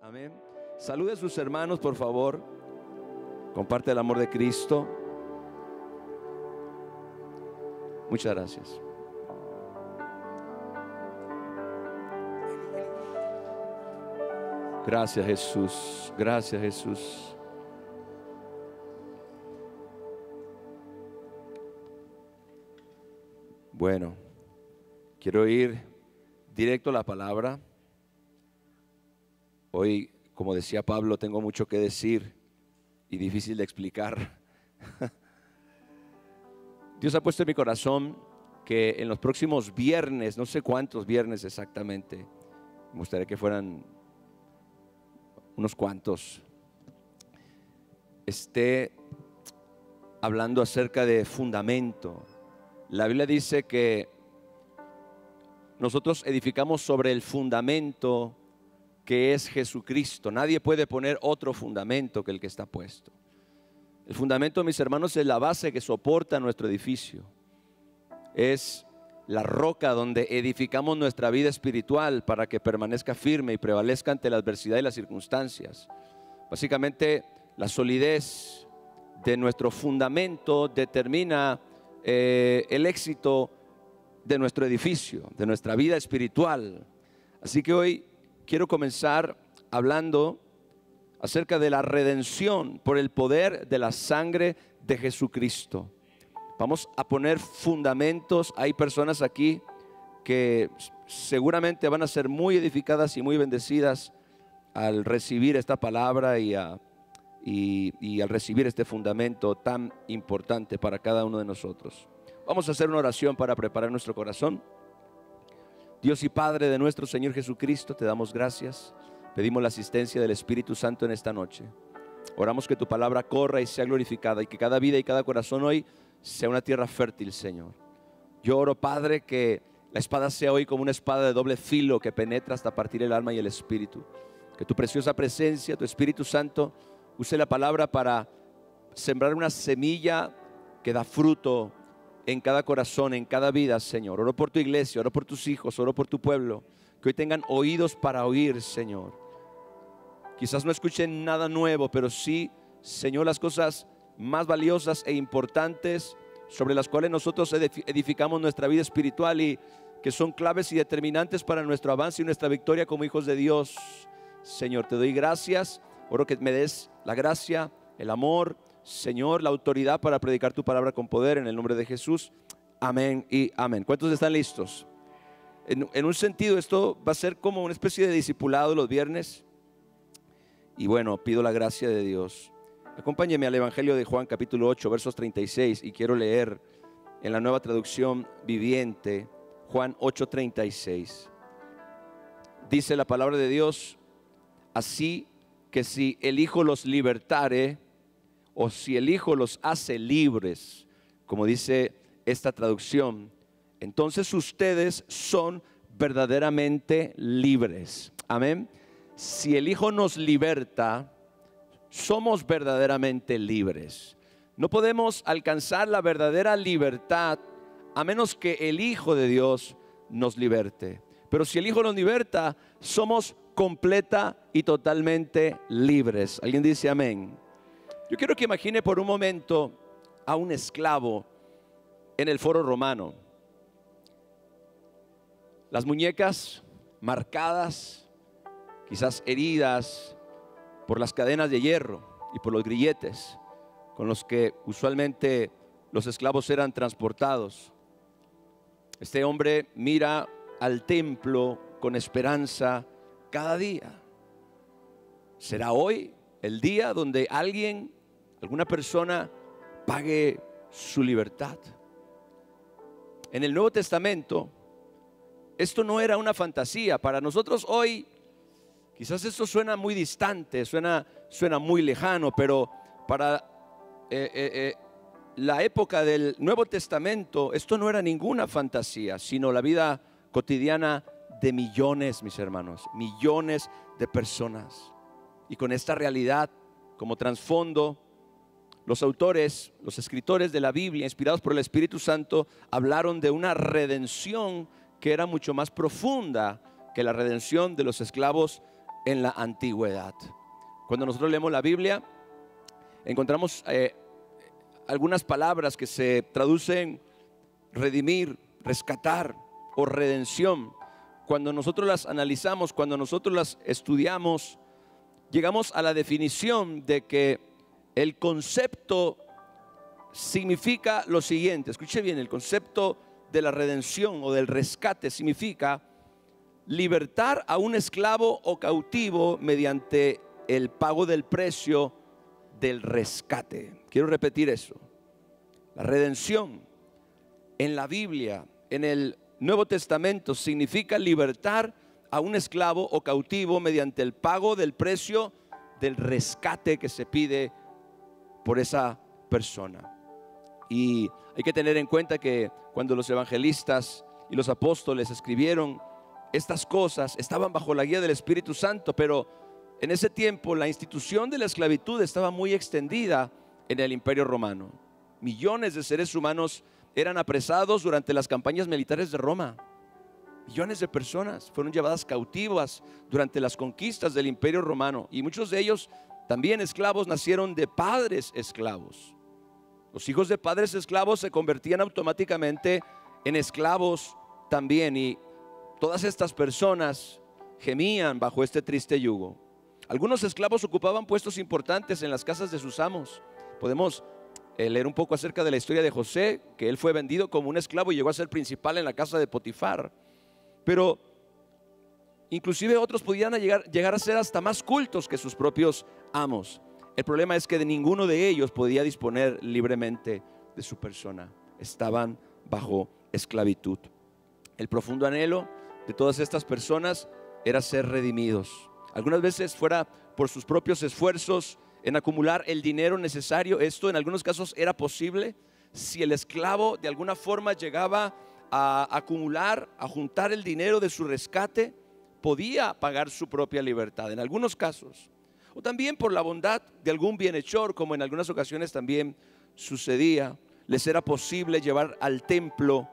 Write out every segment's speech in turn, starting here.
Amén. Salude a sus hermanos, por favor. Comparte el amor de Cristo. Muchas gracias. Gracias, Jesús. Gracias, Jesús. Bueno, quiero ir directo a la palabra. Hoy, como decía Pablo, tengo mucho que decir y difícil de explicar. Dios ha puesto en mi corazón que en los próximos viernes, no sé cuántos viernes exactamente, me gustaría que fueran unos cuantos, esté hablando acerca de fundamento. La Biblia dice que nosotros edificamos sobre el fundamento que es Jesucristo. Nadie puede poner otro fundamento que el que está puesto. El fundamento, mis hermanos, es la base que soporta nuestro edificio. Es la roca donde edificamos nuestra vida espiritual para que permanezca firme y prevalezca ante la adversidad y las circunstancias. Básicamente, la solidez de nuestro fundamento determina el éxito de nuestro edificio, de nuestra vida espiritual. Así que hoy quiero comenzar hablando acerca de la redención por el poder de la sangre de Jesucristo. Vamos a poner fundamentos. Hay personas aquí que seguramente van a ser muy edificadas y muy bendecidas al recibir esta palabra y al recibir este fundamento tan importante para cada uno de nosotros. Vamos a hacer una oración para preparar nuestro corazón. Dios y Padre de nuestro Señor Jesucristo, te damos gracias. Pedimos la asistencia del Espíritu Santo en esta noche. Oramos que tu palabra corra y sea glorificada y que cada vida y cada corazón hoy sea una tierra fértil, Señor. Yo oro, Padre, que la espada sea hoy como una espada de doble filo que penetra hasta partir el alma y el espíritu. Que tu preciosa presencia, tu Espíritu Santo, use la palabra para sembrar una semilla que da fruto en cada corazón, en cada vida, Señor. Oro por tu iglesia, oro por tus hijos, oro por tu pueblo, que hoy tengan oídos para oír, Señor. Quizás no escuchen nada nuevo, pero sí, Señor, las cosas más valiosas e importantes sobre las cuales nosotros edificamos nuestra vida espiritual y que son claves y determinantes para nuestro avance y nuestra victoria como hijos de Dios. Señor, te doy gracias. Oro que me des la gracia, el amor, Señor, la autoridad para predicar tu palabra con poder en el nombre de Jesús. Amén y amén. ¿Cuántos están listos? En un sentido, esto va a ser como una especie de discipulado los viernes. Y bueno, pido la gracia de Dios. Acompáñeme al Evangelio de Juan, capítulo 8, versos 36. Y quiero leer en la Nueva Traducción Viviente, Juan 8:36. Dice la palabra de Dios: así que si el Hijo los libertare, o si el Hijo los hace libres, como dice esta traducción, entonces ustedes son verdaderamente libres. Amén. Si el Hijo nos liberta, somos verdaderamente libres. No podemos alcanzar la verdadera libertad a menos que el Hijo de Dios nos liberte. Pero si el Hijo nos liberta, somos completa y totalmente libres. ¿Alguien dice amén? Yo quiero que imagine por un momento a un esclavo en el foro romano. Las muñecas marcadas, quizás heridas por las cadenas de hierro y por los grilletes con los que usualmente los esclavos eran transportados. Este hombre mira al templo con esperanza cada día. ¿Será hoy el día donde alguna persona pague su libertad? En el Nuevo Testamento, esto no era una fantasía. Para nosotros hoy, quizás esto suena muy distante, suena muy lejano, pero para la época del Nuevo Testamento, esto no era ninguna fantasía, sino la vida cotidiana de millones, mis hermanos, millones de personas. Y con esta realidad como trasfondo, los autores, los escritores de la Biblia, inspirados por el Espíritu Santo, hablaron de una redención que era mucho más profunda que la redención de los esclavos en la antigüedad. Cuando nosotros leemos la Biblia, encontramos algunas palabras que se traducen redimir, rescatar o redención. Cuando nosotros las analizamos, cuando nosotros las estudiamos, llegamos a la definición de que el concepto significa lo siguiente. Escuche bien, el concepto de la redención o del rescate significa libertar a un esclavo o cautivo mediante el pago del precio del rescate. Quiero repetir eso. La redención en la Biblia, en el Nuevo Testamento, significa libertar a un esclavo o cautivo mediante el pago del precio del rescate que se pide por esa persona. Y hay que tener en cuenta que cuando los evangelistas y los apóstoles escribieron estas cosas, estaban bajo la guía del Espíritu Santo, pero en ese tiempo la institución de la esclavitud estaba muy extendida en el Imperio Romano. Millones de seres humanos eran apresados durante las campañas militares de Roma. Millones de personas fueron llevadas cautivas durante las conquistas del Imperio Romano, y muchos de ellos, también esclavos, nacieron de padres esclavos. Los hijos de padres esclavos se convertían automáticamente en esclavos también, y todas estas personas gemían bajo este triste yugo. Algunos esclavos ocupaban puestos importantes en las casas de sus amos. Podemos leer un poco acerca de la historia de José, que él fue vendido como un esclavo y llegó a ser principal en la casa de Potifar. Pero inclusive otros podían llegar a ser hasta más cultos que sus propios amos. El problema es que de ninguno de ellos podía disponer libremente de su persona. Estaban bajo esclavitud. El profundo anhelo de todas estas personas era ser redimidos. Algunas veces fuera por sus propios esfuerzos en acumular el dinero necesario. Esto en algunos casos era posible si el esclavo de alguna forma llegaba a acumular, a juntar el dinero de su rescate, podía pagar su propia libertad en algunos casos. O también por la bondad de algún bienhechor, como en algunas ocasiones también sucedía, les era posible llevar al templo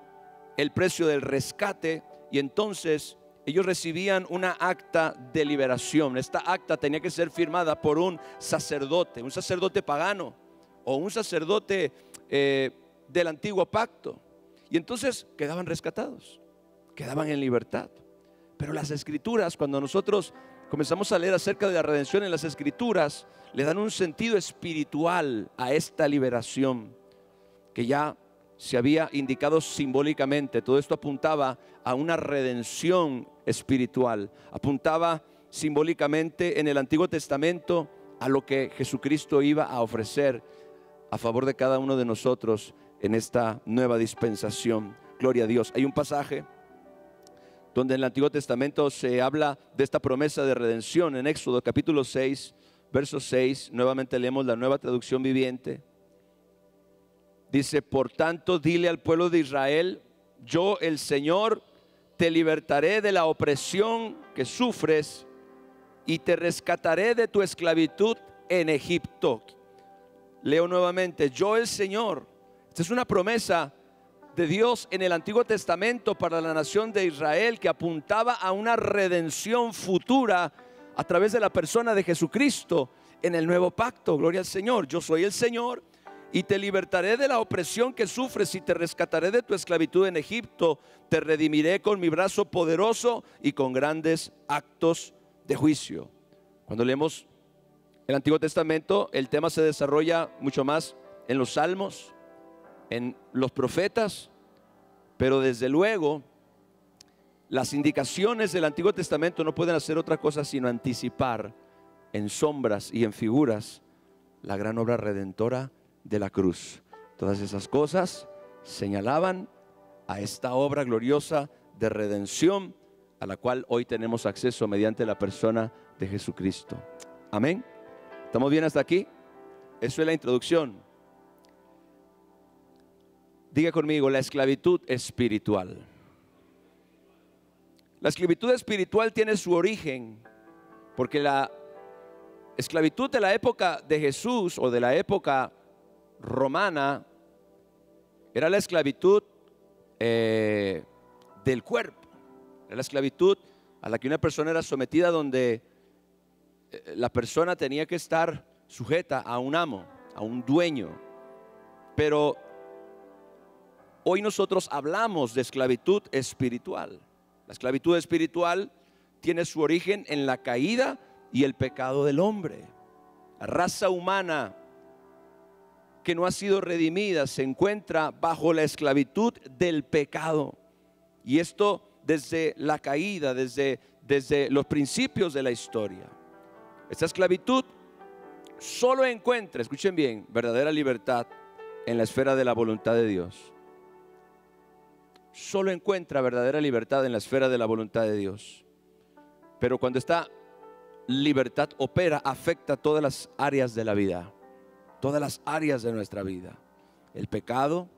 el precio del rescate, y entonces ellos recibían una acta de liberación. Esta acta tenía que ser firmada por un sacerdote pagano o un sacerdote del antiguo pacto, y entonces quedaban rescatados, quedaban en libertad. Pero las escrituras, cuando nosotros comenzamos a leer acerca de la redención en las escrituras, le dan un sentido espiritual a esta liberación que ya se había indicado simbólicamente. Todo esto apuntaba a una redención espiritual, apuntaba simbólicamente en el Antiguo Testamento a lo que Jesucristo iba a ofrecer a favor de cada uno de nosotros en esta nueva dispensación. Gloria a Dios. Hay un pasaje donde en el Antiguo Testamento se habla de esta promesa de redención. En Éxodo capítulo 6, verso 6, nuevamente leemos la Nueva Traducción Viviente. Dice: por tanto, dile al pueblo de Israel: yo, el Señor, te libertaré de la opresión que sufres y te rescataré de tu esclavitud en Egipto. Leo nuevamente: yo, el Señor. Esta es una promesa de Dios en el Antiguo Testamento para la nación de Israel, que apuntaba a una redención futura a través de la persona de Jesucristo en el nuevo pacto. Gloria al Señor. Yo soy el Señor y te libertaré de la opresión que sufres y te rescataré de tu esclavitud en Egipto. Te redimiré con mi brazo poderoso y con grandes actos de juicio. Cuando leemos el Antiguo Testamento, el tema se desarrolla mucho más en los Salmos, en los profetas, pero desde luego las indicaciones del Antiguo Testamento no pueden hacer otra cosa sino anticipar en sombras y en figuras la gran obra redentora de la cruz. Todas esas cosas señalaban a esta obra gloriosa de redención a la cual hoy tenemos acceso mediante la persona de Jesucristo. Amén. ¿Estamos bien hasta aquí? Eso es la introducción. Diga conmigo: la esclavitud espiritual. La esclavitud espiritual tiene su origen porque la esclavitud de la época de Jesús o de la época romana era la esclavitud del cuerpo. Era la esclavitud a la que una persona era sometida, donde la persona tenía que estar sujeta a un amo, a un dueño. Pero hoy nosotros hablamos de esclavitud espiritual. La esclavitud espiritual tiene su origen en la caída y el pecado del hombre. La raza humana que no ha sido redimida se encuentra bajo la esclavitud del pecado. Y esto desde la caída, desde los principios de la historia. Esta esclavitud solo encuentra, escuchen bien, verdadera libertad en la esfera de la voluntad de Dios. Solo encuentra verdadera libertad en la esfera de la voluntad de Dios. Pero cuando esta libertad opera, afecta todas las áreas de la vida, todas las áreas de nuestra vida. El pecado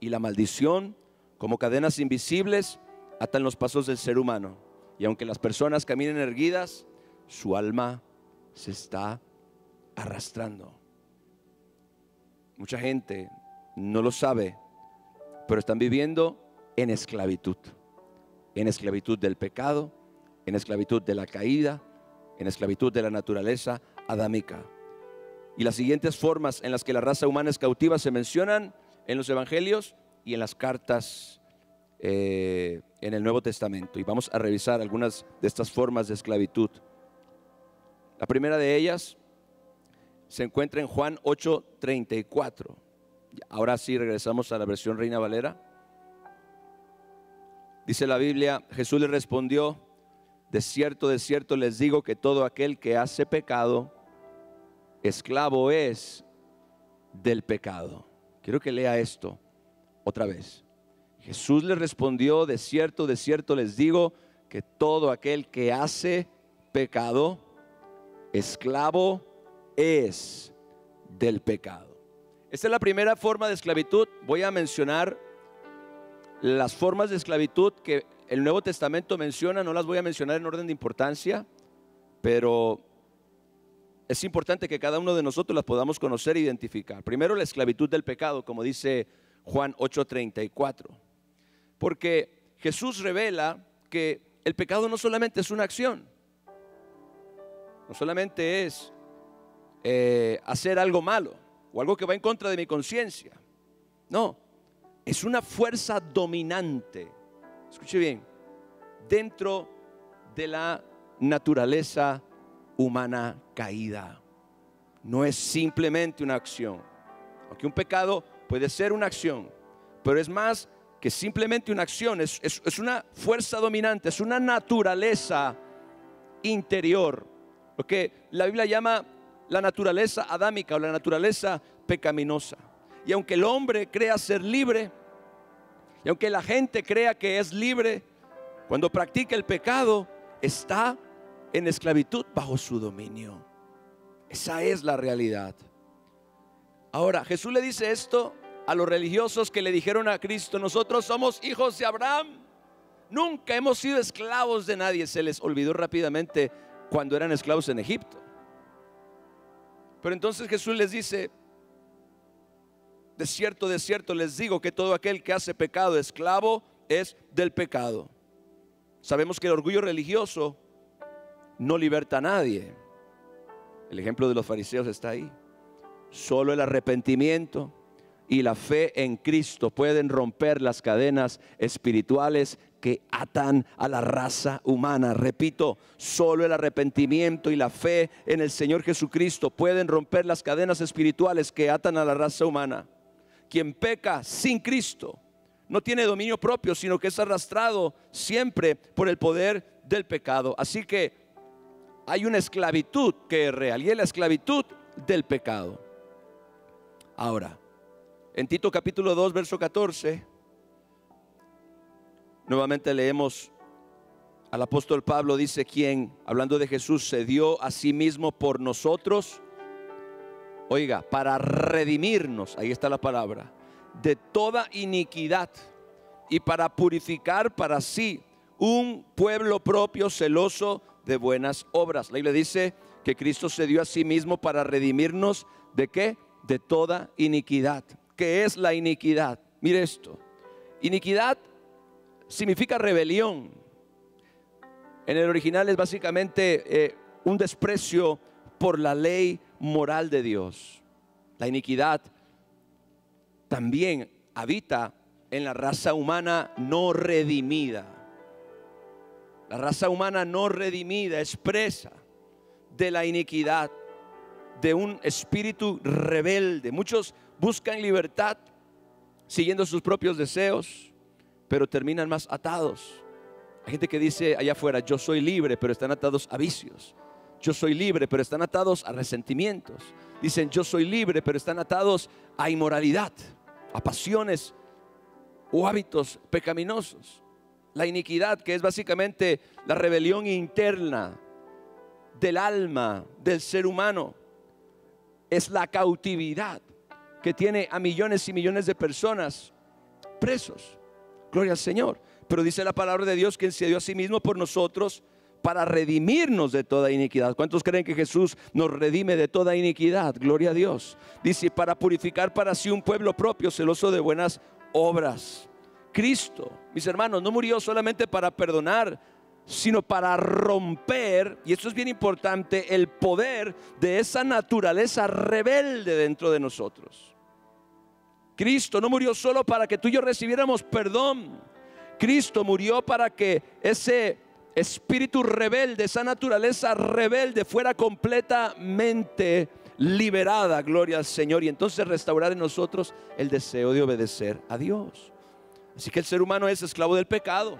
y la maldición, como cadenas invisibles, atan los pasos del ser humano. Y aunque las personas caminen erguidas, su alma se está arrastrando. Mucha gente no lo sabe, pero están viviendo en esclavitud del pecado, en esclavitud de la caída, en esclavitud de la naturaleza adámica. Y las siguientes formas en las que la raza humana es cautiva se mencionan en los evangelios y en las cartas en el Nuevo Testamento. Y vamos a revisar algunas de estas formas de esclavitud. La primera de ellas se encuentra en Juan 8:34. Ahora sí regresamos a la versión Reina Valera. Dice la Biblia: Jesús le respondió: de cierto les digo que todo aquel que hace pecado, esclavo es del pecado. Quiero que lea esto otra vez. Jesús le respondió: de cierto les digo que todo aquel que hace pecado, esclavo es del pecado. Esta es la primera forma de esclavitud. Voy a mencionar las formas de esclavitud que el Nuevo Testamento menciona. No las voy a mencionar en orden de importancia, pero es importante que cada uno de nosotros las podamos conocer e identificar. Primero, la esclavitud del pecado, como dice Juan 8:34. Porque Jesús revela que el pecado no solamente es una acción, no solamente es hacer algo malo o algo que va en contra de mi conciencia. No, es una fuerza dominante, escuche bien, dentro de la naturaleza humana caída. No es simplemente una acción, aunque un pecado puede ser una acción, pero es más que simplemente una acción. Es una fuerza dominante, es una naturaleza interior, lo que la Biblia llama la naturaleza adámica o la naturaleza pecaminosa. Y aunque el hombre crea ser libre, y aunque la gente crea que es libre, cuando practica el pecado está en esclavitud bajo su dominio. Esa es la realidad. Ahora, Jesús le dice esto a los religiosos que le dijeron a Cristo: nosotros somos hijos de Abraham, nunca hemos sido esclavos de nadie. Se les olvidó rápidamente cuando eran esclavos en Egipto. Pero entonces Jesús les dice: de cierto les digo que todo aquel que hace pecado, esclavo es del pecado. Sabemos que el orgullo religioso no liberta a nadie. El ejemplo de los fariseos está ahí. Solo el arrepentimiento y la fe en Cristo pueden romper las cadenas espirituales que atan a la raza humana. Repito, solo el arrepentimiento y la fe en el Señor Jesucristo pueden romper las cadenas espirituales que atan a la raza humana. Quien peca sin Cristo no tiene dominio propio, sino que es arrastrado siempre por el poder del pecado. Así que hay una esclavitud que es real, y es la esclavitud del pecado. Ahora, en Tito capítulo 2, verso 14, nuevamente leemos al apóstol Pablo. Dice: quien, hablando de Jesús, se dio a sí mismo por nosotros, oiga, para redimirnos, ahí está la palabra, de toda iniquidad, y para purificar para sí un pueblo propio, celoso de buenas obras. La Biblia dice que Cristo se dio a sí mismo para redimirnos ¿de qué? De toda iniquidad. ¿Qué es la iniquidad? Mire esto: iniquidad significa rebelión. En el original es básicamente un desprecio por la ley moral de Dios. La iniquidad también habita en la raza humana no redimida. La raza humana no redimida es presa de la iniquidad, de un espíritu rebelde. Muchos buscan libertad siguiendo sus propios deseos, pero terminan más atados. Hay gente que dice allá afuera: yo soy libre, pero están atados a vicios. Yo soy libre, pero están atados a resentimientos. Dicen: yo soy libre, pero están atados a inmoralidad, a pasiones o hábitos pecaminosos. La iniquidad, que es básicamente la rebelión interna del alma del ser humano, es la cautividad que tiene a millones y millones de personas presos. Gloria al Señor. Pero dice la palabra de Dios que Él se dio a sí mismo por nosotros para redimirnos de toda iniquidad. ¿Cuántos creen que Jesús nos redime de toda iniquidad? Gloria a Dios. Dice: para purificar para sí un pueblo propio, celoso de buenas obras. Cristo, mis hermanos, no murió solamente para perdonar, sino para romper, y esto es bien importante, el poder de esa naturaleza rebelde dentro de nosotros. Cristo no murió solo para que tú y yo recibiéramos perdón. Cristo murió para que ese espíritu rebelde, esa naturaleza rebelde fuera completamente liberada, gloria al Señor, y entonces restaurar en nosotros el deseo de obedecer a Dios. Así que el ser humano es esclavo del pecado,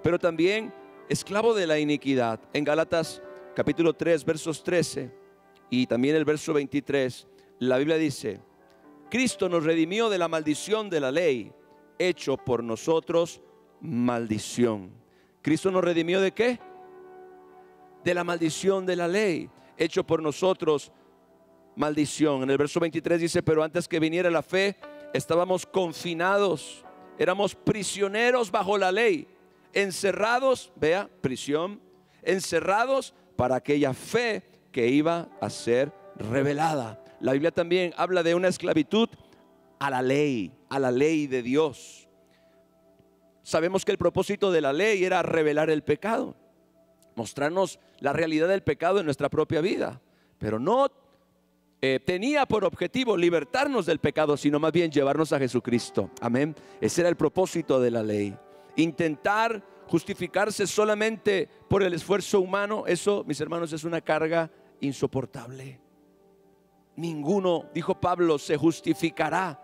pero también esclavo de la iniquidad. En Gálatas capítulo 3 versos 13 y también el verso 23, la Biblia dice: Cristo nos redimió de la maldición de la ley, hecho por nosotros maldición. ¿Cristo nos redimió de qué? De la maldición de la ley, hecho por nosotros maldición. En el verso 23 dice: pero antes que viniera la fe, estábamos confinados, éramos prisioneros bajo la ley, encerrados, vea, prisión, encerrados para aquella fe que iba a ser revelada. La Biblia también habla de una esclavitud a la ley de Dios. Sabemos que el propósito de la ley era revelar el pecado, mostrarnos la realidad del pecado en nuestra propia vida, pero no tenía por objetivo libertarnos del pecado, sino más bien llevarnos a Jesucristo. Amén. Ese era el propósito de la ley. Intentar justificarse solamente por el esfuerzo humano, eso, mis hermanos, es una carga insoportable. Ninguno, dijo Pablo, se justificará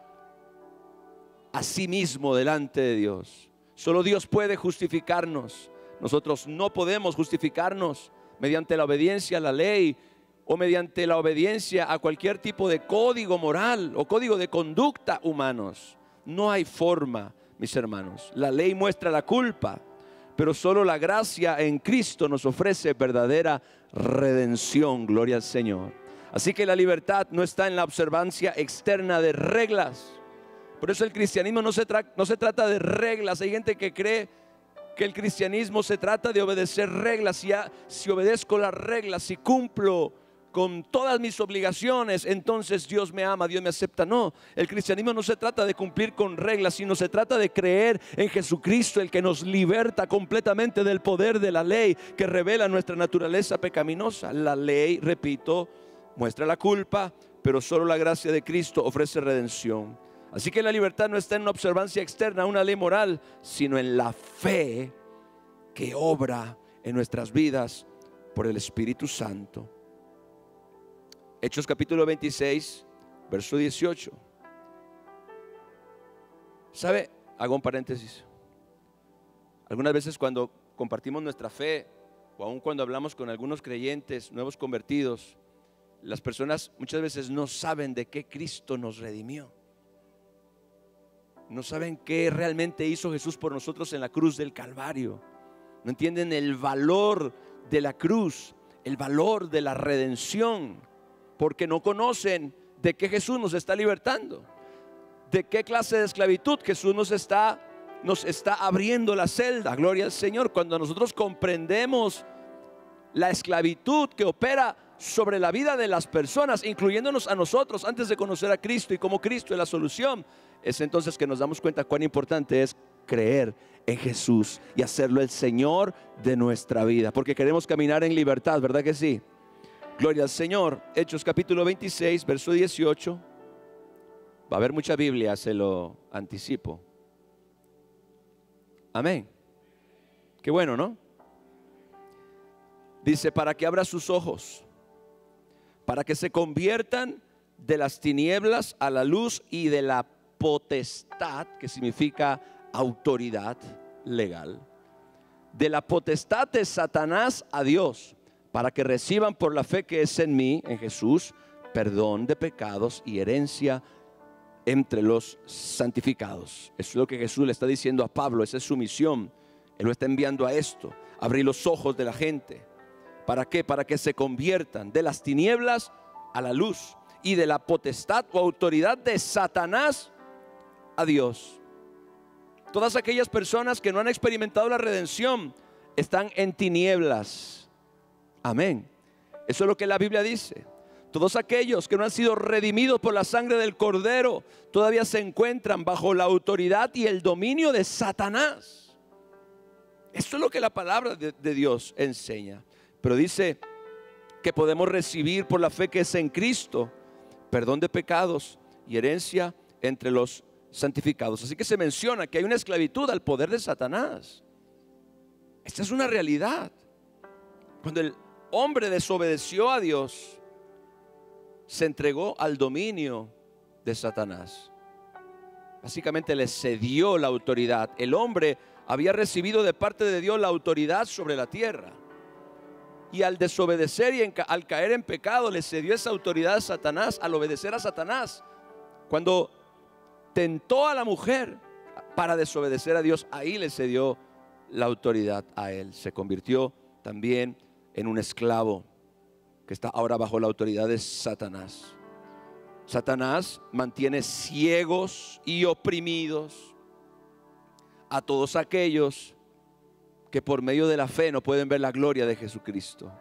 a sí mismo delante de Dios. Solo Dios puede justificarnos. Nosotros no podemos justificarnos mediante la obediencia a la ley o mediante la obediencia a cualquier tipo de código moral o código de conducta humanos. No hay forma, mis hermanos. La ley muestra la culpa, pero solo la gracia en Cristo nos ofrece verdadera redención. Gloria al Señor. Así que la libertad no está en la observancia externa de reglas. Por eso el cristianismo no se trata de reglas. Hay gente que cree que el cristianismo se trata de obedecer reglas. Si obedezco las reglas, si cumplo con todas mis obligaciones, entonces Dios me ama, Dios me acepta. No, el cristianismo no se trata de cumplir con reglas, sino se trata de creer en Jesucristo, el que nos liberta completamente del poder de la ley que revela nuestra naturaleza pecaminosa. La ley, repito, muestra la culpa, pero solo la gracia de Cristo ofrece redención. Así que la libertad no está en una observancia externa, una ley moral, sino en la fe que obra en nuestras vidas por el Espíritu Santo. Hechos capítulo 26, verso 18. ¿Sabe? Hago un paréntesis. Algunas veces cuando compartimos nuestra fe, o aun cuando hablamos con algunos creyentes nuevos convertidos, las personas muchas veces no saben de qué Cristo nos redimió. No saben qué realmente hizo Jesús por nosotros en la cruz del Calvario. No entienden el valor de la cruz, el valor de la redención, porque no conocen de qué Jesús nos está libertando, de qué clase de esclavitud Jesús nos está abriendo la celda. Gloria al Señor. Cuando nosotros comprendemos la esclavitud que opera sobre la vida de las personas, incluyéndonos a nosotros antes de conocer a Cristo, y como Cristo es la solución, es entonces que nos damos cuenta cuán importante es creer en Jesús y hacerlo el Señor de nuestra vida, porque queremos caminar en libertad, ¿verdad que sí? Gloria al Señor. Hechos capítulo 26, verso 18. Va a haber mucha Biblia, se lo anticipo. Amén. Qué bueno, ¿no? Dice, para que abra sus ojos, para que se conviertan de las tinieblas a la luz y de la potestad, que significa autoridad legal, de la potestad de Satanás a Dios, para que reciban por la fe que es en mí, en Jesús, perdón de pecados y herencia entre los santificados. Eso es lo que Jesús le está diciendo a Pablo, esa es su misión. Él lo está enviando a esto, abrir los ojos de la gente. ¿Para qué? Para que se conviertan de las tinieblas a la luz y de la potestad o autoridad de Satanás a Dios. Todas aquellas personas que no han experimentado la redención están en tinieblas. Amén. Eso es lo que la Biblia dice. Todos aquellos que no han sido redimidos por la sangre del Cordero todavía se encuentran bajo la autoridad y el dominio de Satanás. Esto es lo que la palabra de Dios enseña. Pero dice que podemos recibir por la fe que es en Cristo perdón de pecados y herencia entre los santificados. Así que se menciona que hay una esclavitud al poder de Satanás. Esta es una realidad. Cuando el hombre desobedeció a Dios, se entregó al dominio de Satanás. Básicamente le cedió la autoridad. El hombre había recibido de parte de Dios la autoridad sobre la tierra. Y al desobedecer y al caer en pecado, le cedió esa autoridad a Satanás, al obedecer a Satanás. Cuando tentó a la mujer para desobedecer a Dios, ahí le cedió la autoridad a él. Se convirtió también en un esclavo que está ahora bajo la autoridad de Satanás. Satanás mantiene ciegos y oprimidos a todos aquellos que por medio de la fe no pueden ver la gloria de Jesucristo.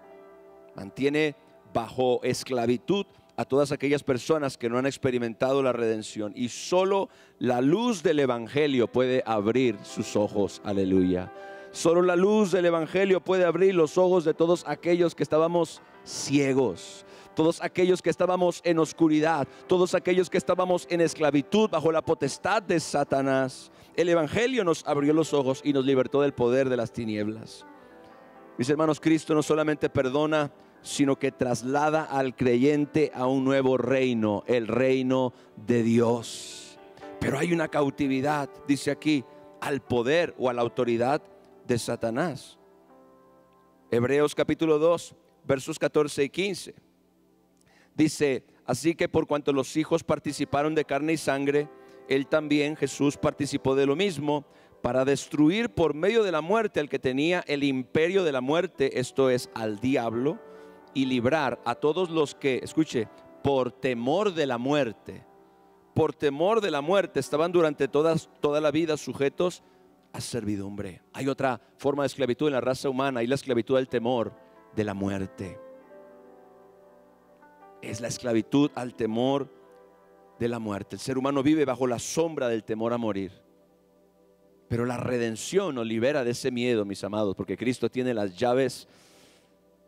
Mantiene bajo esclavitud a todas aquellas personas que no han experimentado la redención. Y solo la luz del Evangelio puede abrir sus ojos. Aleluya. Solo la luz del Evangelio puede abrir los ojos de todos aquellos que estábamos ciegos, todos aquellos que estábamos en oscuridad, todos aquellos que estábamos en esclavitud bajo la potestad de Satanás. El Evangelio nos abrió los ojos y nos libertó del poder de las tinieblas. Mis hermanos, Cristo no solamente perdona, sino que traslada al creyente a un nuevo reino, el reino de Dios. Pero hay una cautividad, dice aquí, al poder o a la autoridad de Satanás. Hebreos capítulo 2, versos 14 y 15. Dice, así que por cuanto los hijos participaron de carne y sangre, él también, Jesús, participó de lo mismo, para destruir por medio de la muerte al que tenía el imperio de la muerte, esto es, al diablo, y librar a todos los que, escuche, por temor de la muerte, estaban durante toda la vida sujetos a servidumbre. Hay otra forma de esclavitud en la raza humana, y la esclavitud del temor de la muerte. Es la esclavitud al temor de la muerte. El ser humano vive bajo la sombra del temor a morir. Pero la redención nos libera de ese miedo, mis amados, porque Cristo tiene las llaves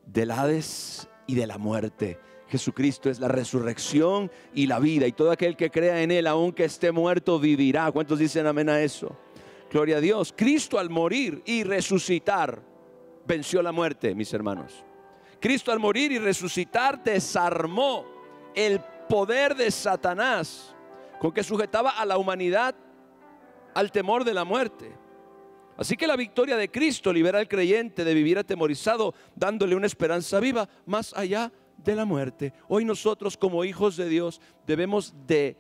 del Hades y de la muerte. Jesucristo es la resurrección y la vida, y todo aquel que crea en Él, aunque esté muerto, vivirá. ¿Cuántos dicen amén a eso? Gloria a Dios. Cristo, al morir y resucitar, venció la muerte, mis hermanos. Cristo, al morir y resucitar, desarmó el poder de Satanás con que sujetaba a la humanidad al temor de la muerte. Así que la victoria de Cristo libera al creyente de vivir atemorizado, dándole una esperanza viva más allá de la muerte. Hoy nosotros, como hijos de Dios, debemos de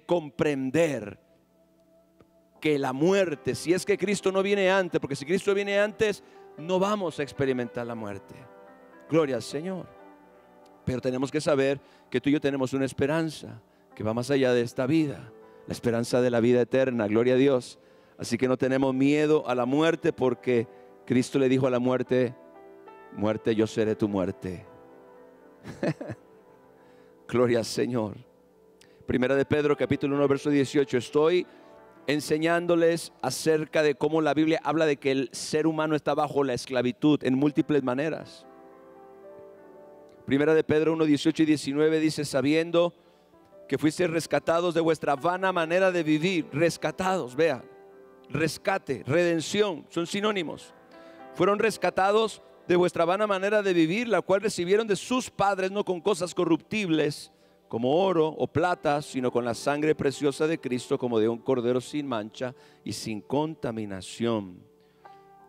comprender que la muerte, si es que Cristo no viene antes, porque si Cristo viene antes, no vamos a experimentar la muerte. Gloria al Señor. Pero tenemos que saber que tú y yo tenemos una esperanza que va más allá de esta vida, la esperanza de la vida eterna. Gloria a Dios. Así que no tenemos miedo a la muerte, porque Cristo le dijo a la muerte: muerte, yo seré tu muerte. Gloria al Señor. Primera de Pedro capítulo 1 verso 18. Estoy enseñándoles acerca de cómo la Biblia habla de que el ser humano está bajo la esclavitud en múltiples maneras. Primera de Pedro 1, 18 y 19 dice: sabiendo que fuisteis rescatados de vuestra vana manera de vivir. Rescatados, vea, rescate, redención, son sinónimos. Fueron rescatados de vuestra vana manera de vivir, la cual recibieron de sus padres, no con cosas corruptibles como oro o plata, sino con la sangre preciosa de Cristo, como de un cordero sin mancha y sin contaminación.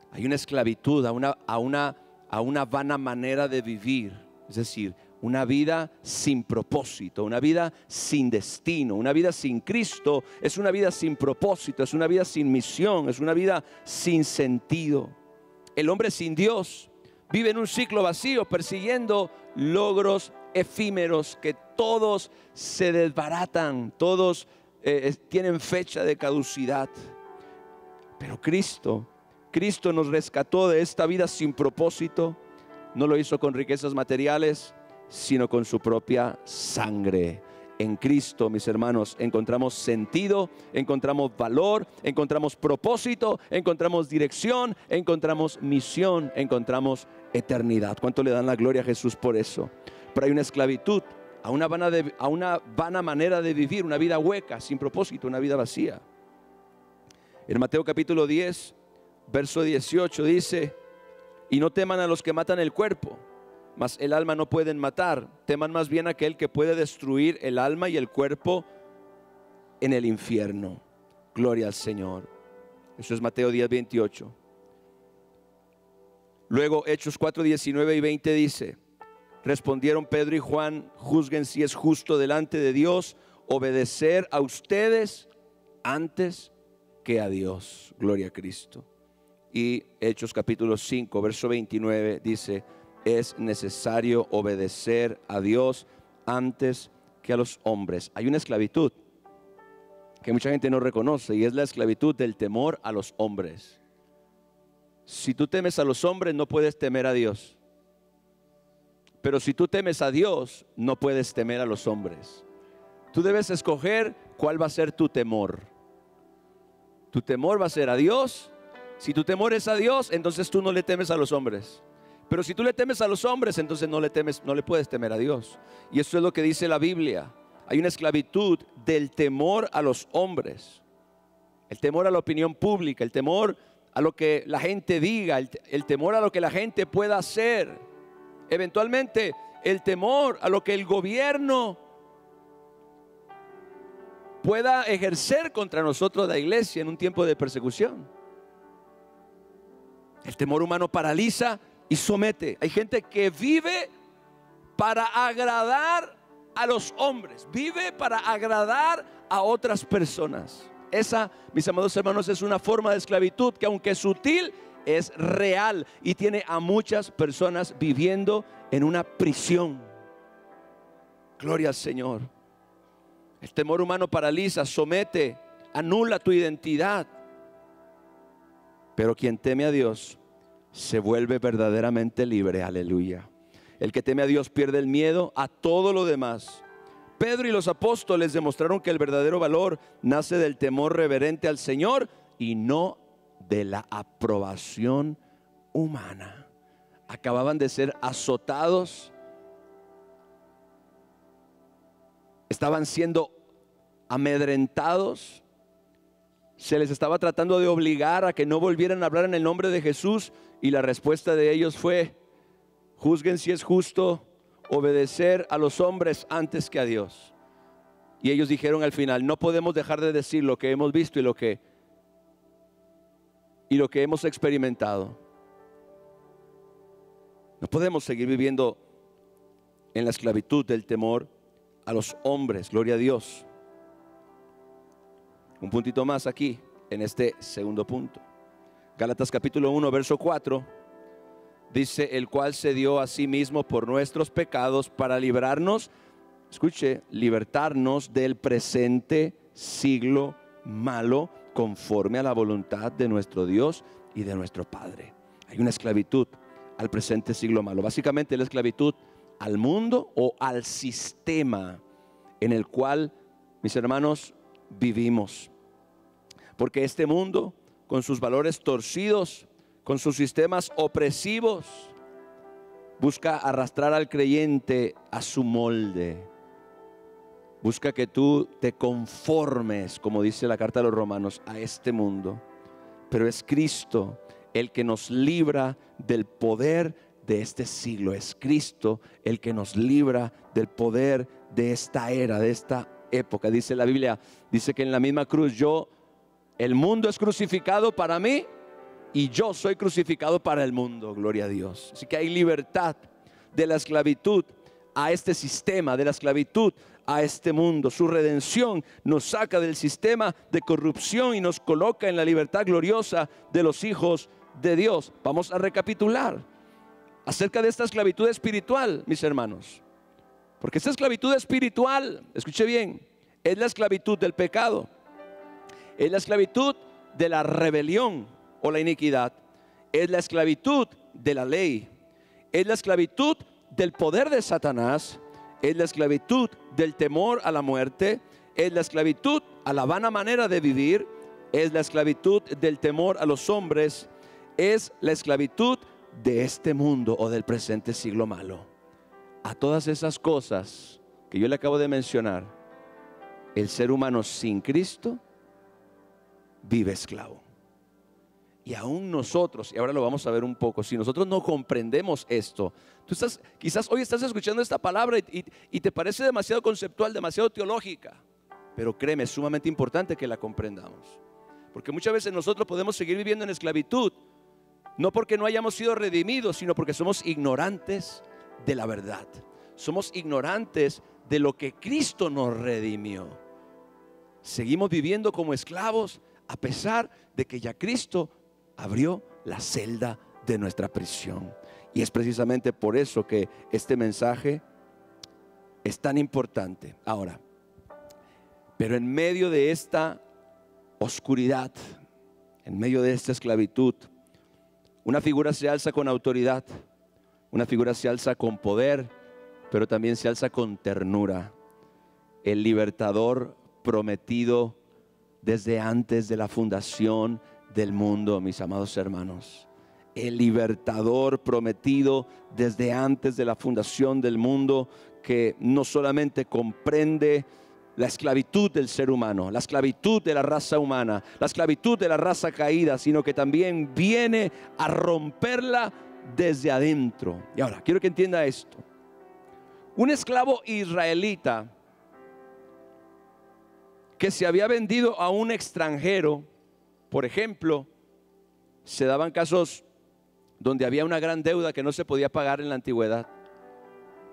Hay una esclavitud a una vana manera de vivir, es decir, una vida sin propósito, una vida sin destino. Una vida sin Cristo es una vida sin propósito, es una vida sin misión, es una vida sin sentido. El hombre sin Dios vive en un ciclo vacío, persiguiendo logros efímeros que todos se desbaratan, todos tienen fecha de caducidad. Pero Cristo nos rescató de esta vida sin propósito. No lo hizo con riquezas materiales, sino con su propia sangre. En Cristo, mis hermanos, encontramos sentido, encontramos valor, encontramos propósito, encontramos dirección, encontramos misión, encontramos eternidad. ¿Cuánto le dan la gloria a Jesús por eso? Pero hay una esclavitud a una vana manera de vivir, una vida hueca, sin propósito, una vida vacía. En Mateo capítulo 10, verso 18 dice: y no teman a los que matan el cuerpo, mas el alma no pueden matar. Teman más bien a aquel que puede destruir el alma y el cuerpo en el infierno. Gloria al Señor. Eso es Mateo 10, 28. Luego Hechos 4, 19 y 20 dice: respondieron Pedro y Juan: juzguen si es justo delante de Dios obedecer a ustedes antes que a Dios. Gloria a Cristo. Y Hechos capítulo 5, verso 29 dice: es necesario obedecer a Dios antes que a los hombres. Hay una esclavitud que mucha gente no reconoce, y es la esclavitud del temor a los hombres. Si tú temes a los hombres, no puedes temer a Dios. Pero si tú temes a Dios, no puedes temer a los hombres. Tú debes escoger cuál va a ser tu temor. Tu temor va a ser a Dios. Si tu temor es a Dios, entonces tú no le temes a los hombres. Pero si tú le temes a los hombres, entonces no le puedes temer a Dios. Y eso es lo que dice la Biblia. Hay una esclavitud del temor a los hombres. El temor a la opinión pública, el temor a lo que la gente diga, el temor a lo que la gente pueda hacer. Eventualmente, el temor a lo que el gobierno pueda ejercer contra nosotros, la iglesia, en un tiempo de persecución. El temor humano paraliza y somete. Hay gente que vive para agradar a los hombres, vive para agradar a otras personas. Esa, mis amados hermanos, es una forma de esclavitud que, aunque sutil, es real y tiene a muchas personas viviendo en una prisión. Gloria al Señor. El temor humano paraliza, somete, anula tu identidad. Pero quien teme a Dios se vuelve verdaderamente libre. Aleluya. El que teme a Dios pierde el miedo a todo lo demás. Pedro y los apóstoles demostraron que el verdadero valor nace del temor reverente al Señor y no de la aprobación humana. Acababan de ser azotados, estaban siendo amedrentados, se les estaba tratando de obligar a que no volvieran a hablar en el nombre de Jesús, y la respuesta de ellos fue: juzguen si es justo obedecer a los hombres antes que a Dios. Y ellos dijeron al final: no podemos dejar de decir lo que hemos visto y lo que hemos experimentado. No podemos seguir viviendo en la esclavitud del temor a los hombres. Gloria a Dios. Un puntito más aquí, en este segundo punto. Gálatas capítulo 1, verso 4. Dice: el cual se dio a sí mismo por nuestros pecados para librarnos, escuche, libertarnos del presente siglo malo, conforme a la voluntad de nuestro Dios y de nuestro Padre. Hay una esclavitud al presente siglo malo. Básicamente la esclavitud al mundo o al sistema en el cual, mis hermanos, vivimos. Porque este mundo, con sus valores torcidos, con sus sistemas opresivos, busca arrastrar al creyente a su molde. Busca que tú te conformes, como dice la carta de los Romanos, a este mundo. Pero es Cristo el que nos libra del poder de este siglo. Es Cristo el que nos libra del poder de esta era, de esta época. Dice la Biblia, dice que en la misma cruz el mundo es crucificado para mí y yo soy crucificado para el mundo. Gloria a Dios. Así que hay libertad de la esclavitud a este sistema, de la esclavitud a este mundo. Su redención nos saca del sistema de corrupción y nos coloca en la libertad gloriosa de los hijos de Dios. Vamos a recapitular acerca de esta esclavitud espiritual, mis hermanos. Porque esta esclavitud espiritual, escuche bien, es la esclavitud del pecado, es la esclavitud de la rebelión o la iniquidad, es la esclavitud de la ley, es la esclavitud del poder de Satanás, es la esclavitud del temor a la muerte, es la esclavitud a la vana manera de vivir, es la esclavitud del temor a los hombres, es la esclavitud de este mundo o del presente siglo malo. A todas esas cosas que yo le acabo de mencionar, el ser humano sin Cristo vive esclavo. Y aún nosotros, y ahora lo vamos a ver un poco, si nosotros no comprendemos esto, quizás hoy estás escuchando esta palabra y te parece demasiado conceptual, demasiado teológica, pero créeme, es sumamente importante que la comprendamos. Porque muchas veces nosotros podemos seguir viviendo en esclavitud, no porque no hayamos sido redimidos, sino porque somos ignorantes de la verdad. Somos ignorantes de lo que Cristo nos redimió. Seguimos viviendo como esclavos a pesar de que ya Cristo abrió la celda de nuestra prisión. Y es precisamente por eso que este mensaje es tan importante. Ahora, pero en medio de esta oscuridad, en medio de esta esclavitud, una figura se alza con autoridad, una figura se alza con poder, pero también se alza con ternura. El libertador prometido desde antes de la fundación del mundo, mis amados hermanos. El libertador prometido desde antes de la fundación del mundo, que no solamente comprende la esclavitud del ser humano, la esclavitud de la raza humana, la esclavitud de la raza caída, sino que también viene a romperla desde adentro. Y ahora, quiero que entienda esto. Un esclavo israelita que se había vendido a un extranjero, por ejemplo, se daban casos donde había una gran deuda que no se podía pagar en la antigüedad.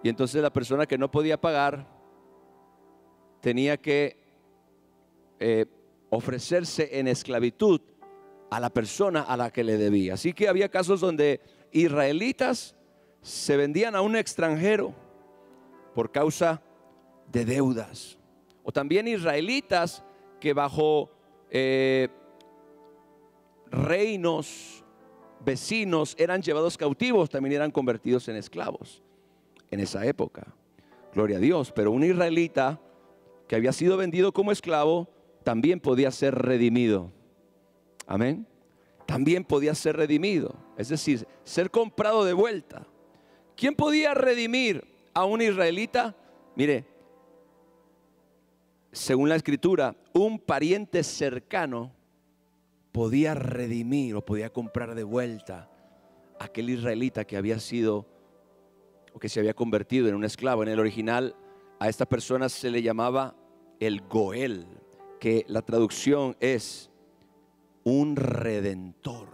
Y entonces la persona que no podía pagar tenía que ofrecerse en esclavitud a la persona a la que le debía. Así que había casos donde israelitas se vendían a un extranjero por causa de deudas. O también israelitas que bajo reinos vecinos eran llevados cautivos, también eran convertidos en esclavos en esa época. Gloria a Dios. Pero un israelita que había sido vendido como esclavo también podía ser redimido. Amén. También podía ser redimido, es decir, ser comprado de vuelta. ¿Quién podía redimir a un israelita? Mire, según la escritura, un pariente cercano podía redimir o podía comprar de vuelta a aquel israelita que había sido o que se había convertido en un esclavo. En el original a esta persona se le llamaba el Goel, que la traducción es un redentor.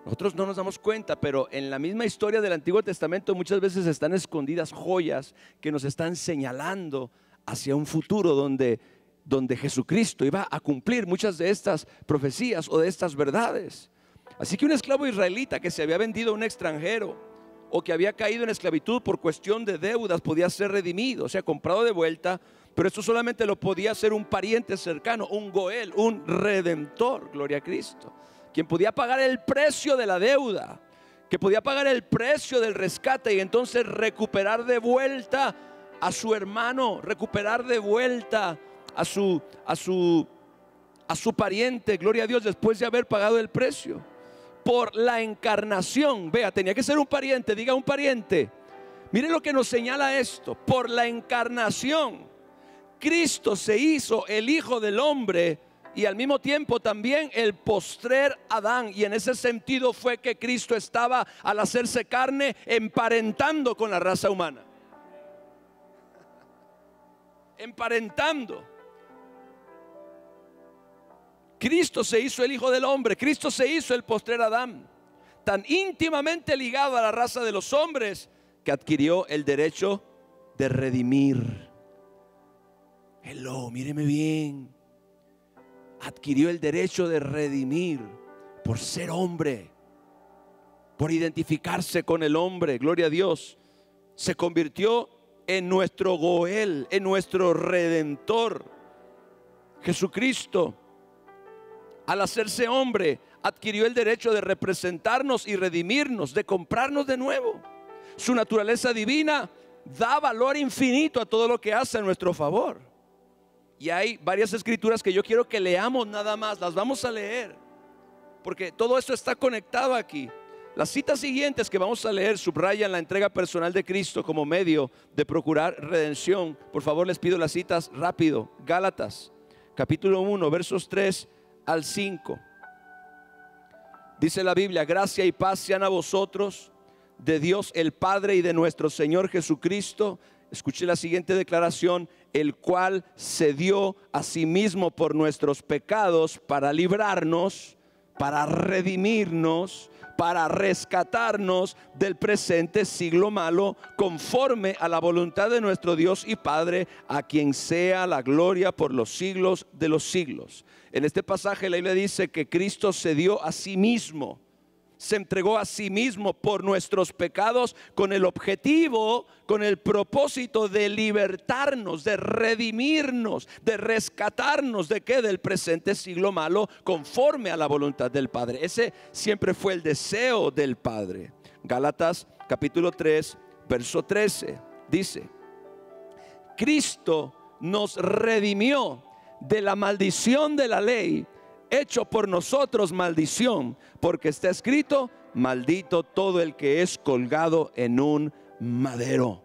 Nosotros no nos damos cuenta, pero en la misma historia del Antiguo Testamento muchas veces están escondidas joyas que nos están señalando hacia un futuro donde Jesucristo iba a cumplir muchas de estas profecías o de estas verdades. Así que un esclavo israelita que se había vendido a un extranjero o que había caído en esclavitud por cuestión de deudas podía ser redimido, o sea, comprado de vuelta. Pero esto solamente lo podía hacer un pariente cercano, un Goel, un redentor, gloria a Cristo, quien podía pagar el precio de la deuda, que podía pagar el precio del rescate y entonces recuperar de vuelta a su hermano, recuperar de vuelta a su a su pariente, gloria a Dios, después de haber pagado el precio. Por la encarnación, vea, tenía que ser un pariente, diga un pariente. Mire lo que nos señala esto. Por la encarnación, Cristo se hizo el Hijo del Hombre y al mismo tiempo también el postrer Adán. Y en ese sentido fue que Cristo estaba, al hacerse carne, emparentando con la raza humana. Emparentando. Cristo se hizo el Hijo del Hombre, Cristo se hizo el postrer Adán, tan íntimamente ligado a la raza de los hombres que adquirió el derecho de redimir. Hello, míreme bien. Adquirió el derecho de redimir por ser hombre, por identificarse con el hombre, gloria a Dios. Se convirtió en nuestro Goel, en nuestro Redentor. Jesucristo, al hacerse hombre, adquirió el derecho de representarnos y redimirnos, de comprarnos de nuevo. Su naturaleza divina da valor infinito a todo lo que hace a nuestro favor. Y hay varias escrituras que yo quiero que leamos nada más. Las vamos a leer, porque todo esto está conectado aquí. Las citas siguientes que vamos a leer subrayan la entrega personal de Cristo como medio de procurar redención. Por favor, les pido las citas rápido. Gálatas, capítulo 1, versos 3 al 5. Dice la Biblia: gracia y paz sean a vosotros de Dios el Padre y de nuestro Señor Jesucristo. Escuche la siguiente declaración: el cual se dio a sí mismo por nuestros pecados para librarnos, para redimirnos, para rescatarnos del presente siglo malo, conforme a la voluntad de nuestro Dios y Padre, a quien sea la gloria por los siglos de los siglos. En este pasaje la Biblia dice que Cristo se dio a sí mismo, se entregó a sí mismo por nuestros pecados, con el objetivo, con el propósito de libertarnos, de redimirnos, de rescatarnos de qué, del presente siglo malo, conforme a la voluntad del Padre. Ese siempre fue el deseo del Padre. Gálatas capítulo 3, verso 13 dice: Cristo nos redimió de la maldición de la ley, hecho por nosotros maldición, porque está escrito: maldito todo el que es colgado en un madero.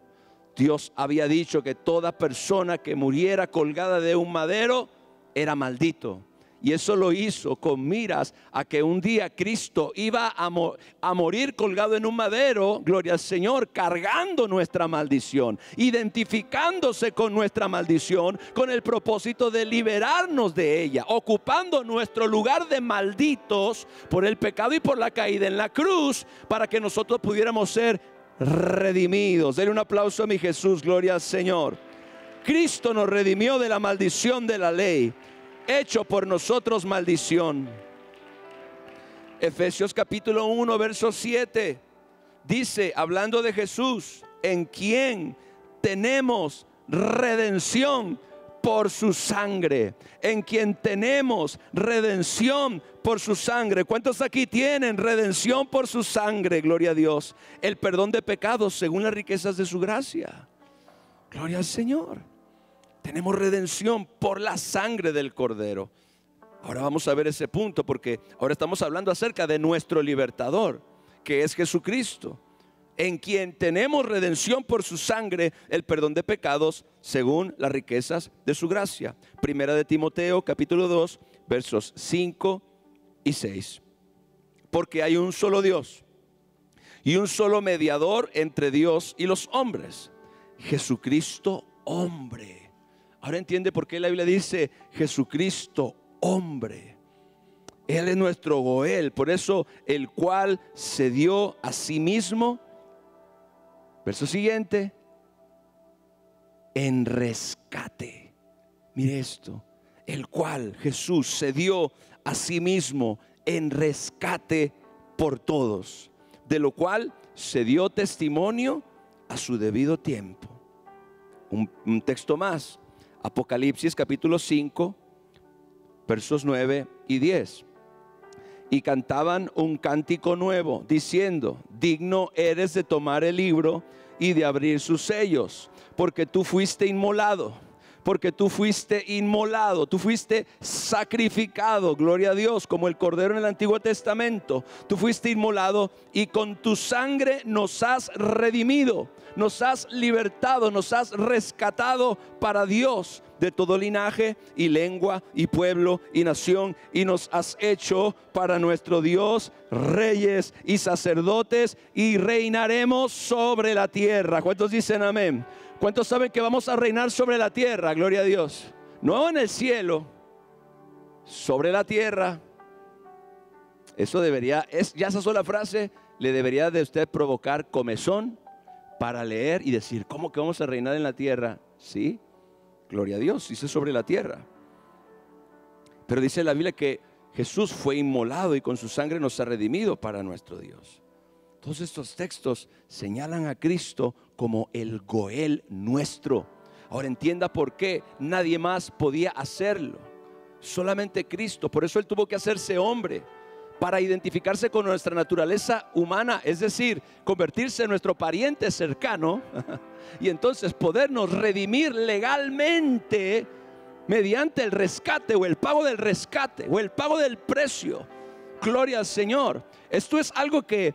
Dios había dicho que toda persona que muriera colgada de un madero era maldito. Y eso lo hizo con miras a que un día Cristo iba a morir colgado en un madero, gloria al Señor, cargando nuestra maldición, identificándose con nuestra maldición, con el propósito de liberarnos de ella, ocupando nuestro lugar de malditos por el pecado y por la caída en la cruz, para que nosotros pudiéramos ser redimidos. Denle un aplauso a mi Jesús, gloria al Señor. Cristo nos redimió de la maldición de la ley, hecho por nosotros maldición. Efesios capítulo 1, verso 7 dice, hablando de Jesús: en quien tenemos redención por su sangre. En quien tenemos redención por su sangre. ¿Cuántos aquí tienen redención por su sangre? Gloria a Dios. El perdón de pecados según las riquezas de su gracia. Gloria al Señor. Tenemos redención por la sangre del Cordero. Ahora vamos a ver ese punto, porque ahora estamos hablando acerca de nuestro libertador, que es Jesucristo, en quien tenemos redención por su sangre, el perdón de pecados según las riquezas de su gracia. Primera de Timoteo capítulo 2, versos 5 y 6. Porque hay un solo Dios y un solo mediador entre Dios y los hombres, Jesucristo hombre. Ahora entiende por qué la Biblia dice Jesucristo hombre. Él es nuestro Goel, por eso el cual se dio a sí mismo, verso siguiente, en rescate. Mire esto: el cual Jesús se dio a sí mismo en rescate por todos, de lo cual se dio testimonio a su debido tiempo. Un texto más, Apocalipsis capítulo 5, versos 9 y 10. Y cantaban un cántico nuevo, diciendo: digno eres de tomar el libro y de abrir sus sellos, porque tú fuiste inmolado, porque tú fuiste inmolado, tú fuiste sacrificado, gloria a Dios, como el cordero en el Antiguo Testamento. Tú fuiste inmolado y con tu sangre nos has redimido, nos has libertado, nos has rescatado para Dios de todo linaje y lengua y pueblo y nación, y nos has hecho para nuestro Dios reyes y sacerdotes, y reinaremos sobre la tierra. ¿Cuántos dicen amén? ¿Cuántos saben que vamos a reinar sobre la tierra? Gloria a Dios. No en el cielo, sobre la tierra. Eso debería, ya esa sola frase le debería de usted provocar comezón para leer y decir, ¿cómo que vamos a reinar en la tierra? Sí, gloria a Dios, dice sobre la tierra. Pero dice la Biblia que Jesús fue inmolado y con su sangre nos ha redimido para nuestro Dios. Todos estos textos señalan a Cristo como el Goel nuestro. Ahora entienda por qué nadie más podía hacerlo, solamente Cristo. Por eso Él tuvo que hacerse hombre, para identificarse con nuestra naturaleza humana, es decir, convertirse en nuestro pariente cercano y entonces podernos redimir legalmente mediante el rescate o el pago del rescate o el pago del precio. Gloria al Señor. Esto es algo que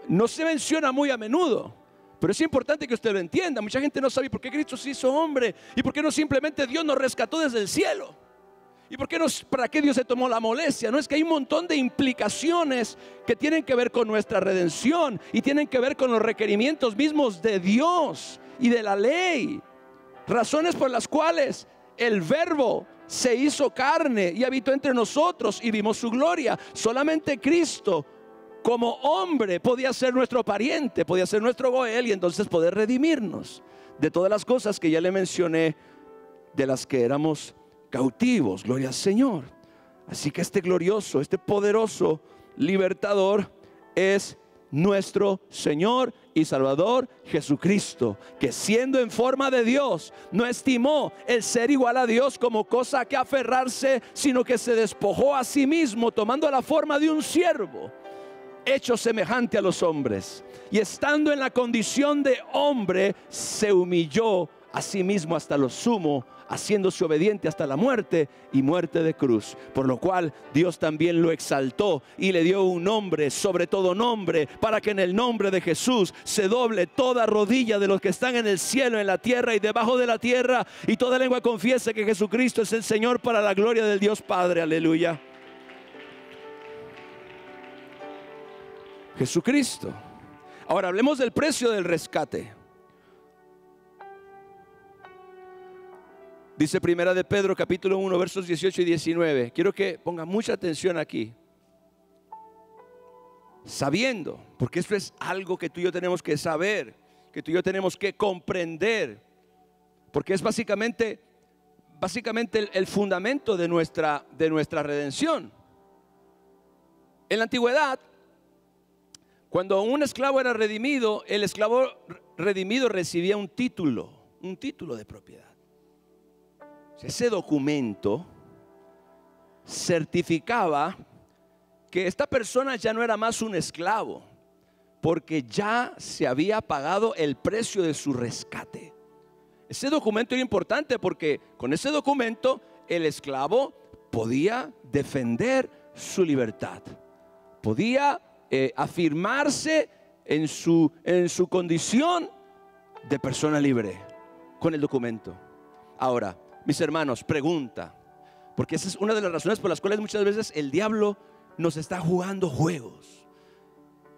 no se menciona muy a menudo, pero es importante que usted lo entienda. Mucha gente no sabe por qué Cristo se hizo hombre y por qué no simplemente Dios nos rescató desde el cielo. ¿Y por qué para qué Dios se tomó la molestia? No, es que hay un montón de implicaciones que tienen que ver con nuestra redención y tienen que ver con los requerimientos mismos de Dios y de la ley. Razones por las cuales el Verbo se hizo carne y habitó entre nosotros y vimos su gloria. Solamente Cristo como hombre podía ser nuestro pariente, podía ser nuestro Goel y entonces poder redimirnos de todas las cosas que ya le mencioné, de las que éramos cautivos. Gloria al Señor. Así que este glorioso, este poderoso libertador es nuestro Señor y Salvador Jesucristo, que siendo en forma de Dios no estimó el ser igual a Dios como cosa a que aferrarse, sino que se despojó a sí mismo, tomando la forma de un siervo, hecho semejante a los hombres, y estando en la condición de hombre se humilló a sí mismo hasta lo sumo, haciéndose obediente hasta la muerte y muerte de cruz. Por lo cual Dios también lo exaltó y le dio un nombre sobre todo nombre, para que en el nombre de Jesús se doble toda rodilla de los que están en el cielo, en la tierra y debajo de la tierra, y toda lengua confiese que Jesucristo es el Señor, para la gloria del Dios Padre. Aleluya. Jesucristo. Ahora hablemos del precio del rescate. Dice Primera de Pedro capítulo 1 versos 18 y 19. Quiero que ponga mucha atención aquí. Sabiendo, porque esto es algo que tú y yo tenemos que saber, que tú y yo tenemos que comprender, porque es básicamente el fundamento de nuestra redención. En la antigüedad, cuando un esclavo era redimido, el esclavo redimido recibía un título de propiedad. Ese documento certificaba que esta persona ya no era más un esclavo, porque ya se había pagado el precio de su rescate. Ese documento era importante porque con ese documento el esclavo podía defender su libertad, podía afirmarse en su condición de persona libre con el documento. Ahora, mis hermanos, pregunta, porque esa es una de las razones por las cuales muchas veces el diablo nos está jugando juegos.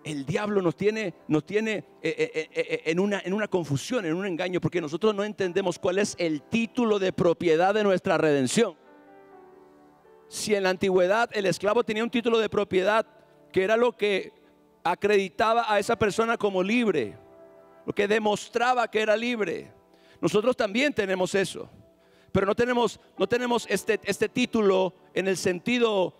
El diablo nos tiene en una confusión, en un engaño, porque nosotros no entendemos cuál es el título de propiedad de nuestra redención. Si en la antigüedad el esclavo tenía un título de propiedad, que era lo que acreditaba a esa persona como libre, lo que demostraba que era libre, nosotros también tenemos eso. Pero no tenemos este título en el sentido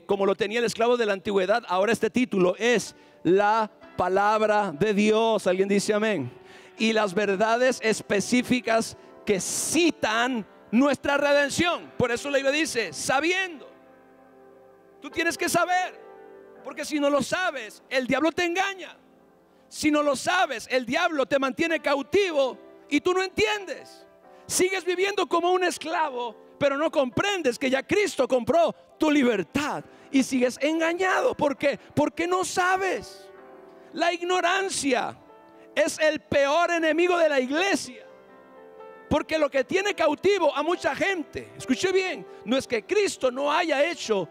como lo tenía el esclavo de la antigüedad. Ahora este título es la palabra de Dios. ¿Alguien dice amén? Y las verdades específicas que citan nuestra redención. Por eso la Biblia dice, sabiendo. Tú tienes que saber, porque si no lo sabes, el diablo te engaña. Si no lo sabes, el diablo te mantiene cautivo Y tú no entiendes. Sigues viviendo como un esclavo, pero no comprendes que ya Cristo compró tu libertad. Y sigues engañado. ¿Por qué? Porque no sabes. La ignorancia es el peor enemigo de la iglesia. Porque lo que tiene cautivo a mucha gente, escuche bien, no es que Cristo no haya hecho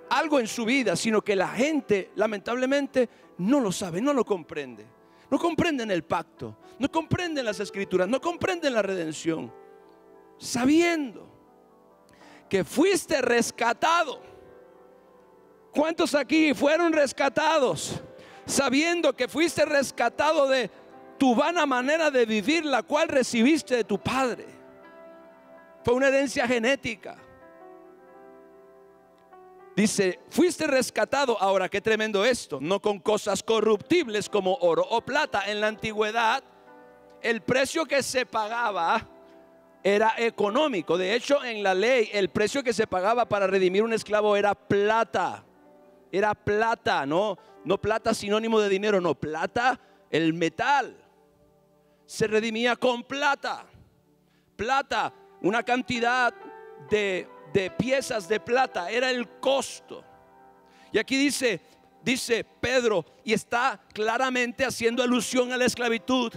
algo en su vida, sino que la gente lamentablemente no lo sabe, no lo comprende. No comprenden el pacto, no comprenden las escrituras, no comprenden la redención. Sabiendo que fuiste rescatado. ¿Cuántos aquí fueron rescatados? Sabiendo que fuiste rescatado de tu vana manera de vivir, la cual recibiste de tu padre. Fue una herencia genética. Dice, fuiste rescatado. Ahora, qué tremendo esto. No con cosas corruptibles como oro o plata. En la antigüedad, el precio que se pagaba era económico. De hecho, en la ley, el precio que se pagaba para redimir un esclavo era plata. Era plata, no plata sinónimo de dinero, no, plata, el metal. Se redimía con plata. Plata, una cantidad de piezas de plata, era el costo. Y aquí dice Pedro, y está claramente haciendo alusión a la esclavitud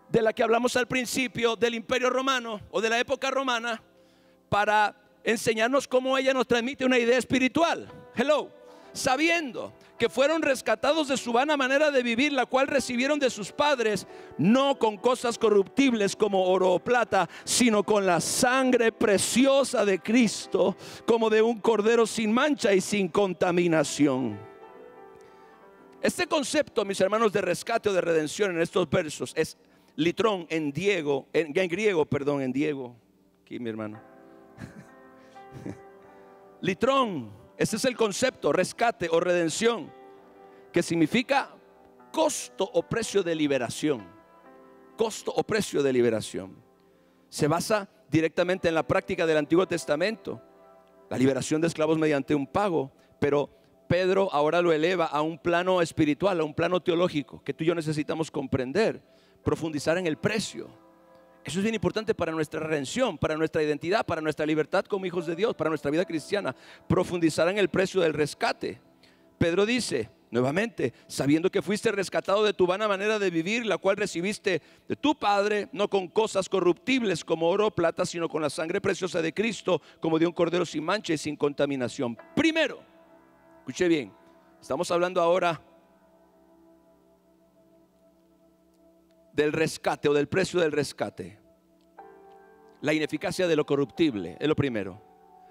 de la que hablamos al principio del Imperio Romano o de la época romana, para enseñarnos cómo ella nos transmite una idea espiritual. Hello. Sabiendo que fueron rescatados de su vana manera de vivir, la cual recibieron de sus padres, no con cosas corruptibles como oro o plata, sino con la sangre preciosa de Cristo, como de un cordero sin mancha y sin contaminación. Este concepto, mis hermanos, de rescate o de redención en estos versos es litrón en griego, aquí mi hermano. Litrón. Ese es el concepto, rescate o redención, que significa costo o precio de liberación. Costo o precio de liberación. Se basa directamente en la práctica del Antiguo Testamento, la liberación de esclavos mediante un pago. Pero Pedro ahora lo eleva a un plano espiritual, a un plano teológico, que tú y yo necesitamos comprender, profundizar en el precio. Eso es bien importante para nuestra redención, para nuestra identidad, para nuestra libertad como hijos de Dios, para nuestra vida cristiana. Profundizar en el precio del rescate. Pedro dice nuevamente, sabiendo que fuiste rescatado de tu vana manera de vivir, la cual recibiste de tu padre, no con cosas corruptibles como oro o plata, sino con la sangre preciosa de Cristo, como de un cordero sin mancha y sin contaminación. Primero, escuche bien, estamos hablando ahora del rescate o del precio del rescate. La ineficacia de lo corruptible es lo primero.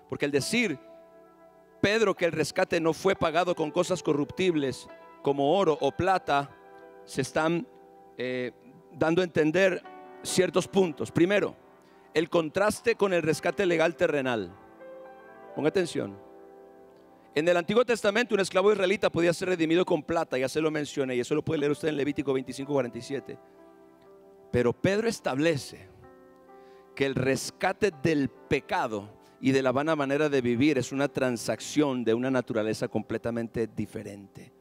Porque al decir Pedro que el rescate no fue pagado con cosas corruptibles como oro o plata, se están dando a entender ciertos puntos. Primero, el contraste con el rescate legal terrenal. Ponga atención. En el Antiguo Testamento un esclavo israelita podía ser redimido con plata, ya se lo mencioné, y eso lo puede leer usted en Levítico 25:47. Pero Pedro establece que el rescate del pecado y de la vana manera de vivir es una transacción de una naturaleza completamente diferente.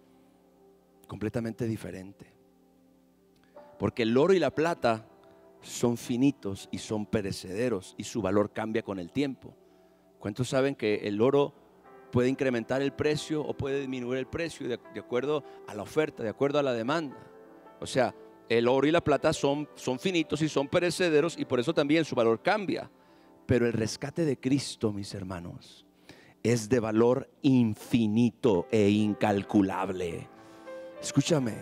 Completamente diferente. Porque el oro y la plata son finitos y son perecederos y su valor cambia con el tiempo. ¿Cuántos saben que el oro puede incrementar el precio o puede disminuir el precio de acuerdo a la oferta, de acuerdo a la demanda? O sea, el oro y la plata son finitos y son perecederos, y por eso también su valor cambia. Pero el rescate de Cristo, mis hermanos, es de valor infinito e incalculable. Escúchame,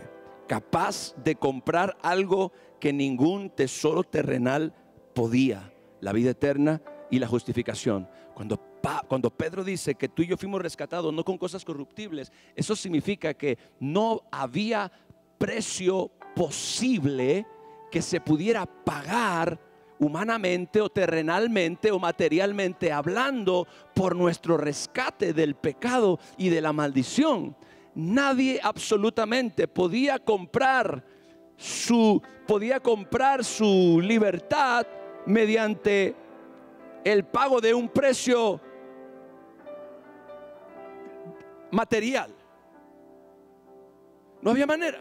capaz de comprar algo que ningún tesoro terrenal podía: la vida eterna y la justificación. Cuando Pedro dice que tú y yo fuimos rescatados no con cosas corruptibles, eso significa que no había precio posible que se pudiera pagar humanamente o terrenalmente o materialmente hablando por nuestro rescate del pecado y de la maldición. Nadie absolutamente podía comprar su libertad mediante el pago de un precio material. No había manera.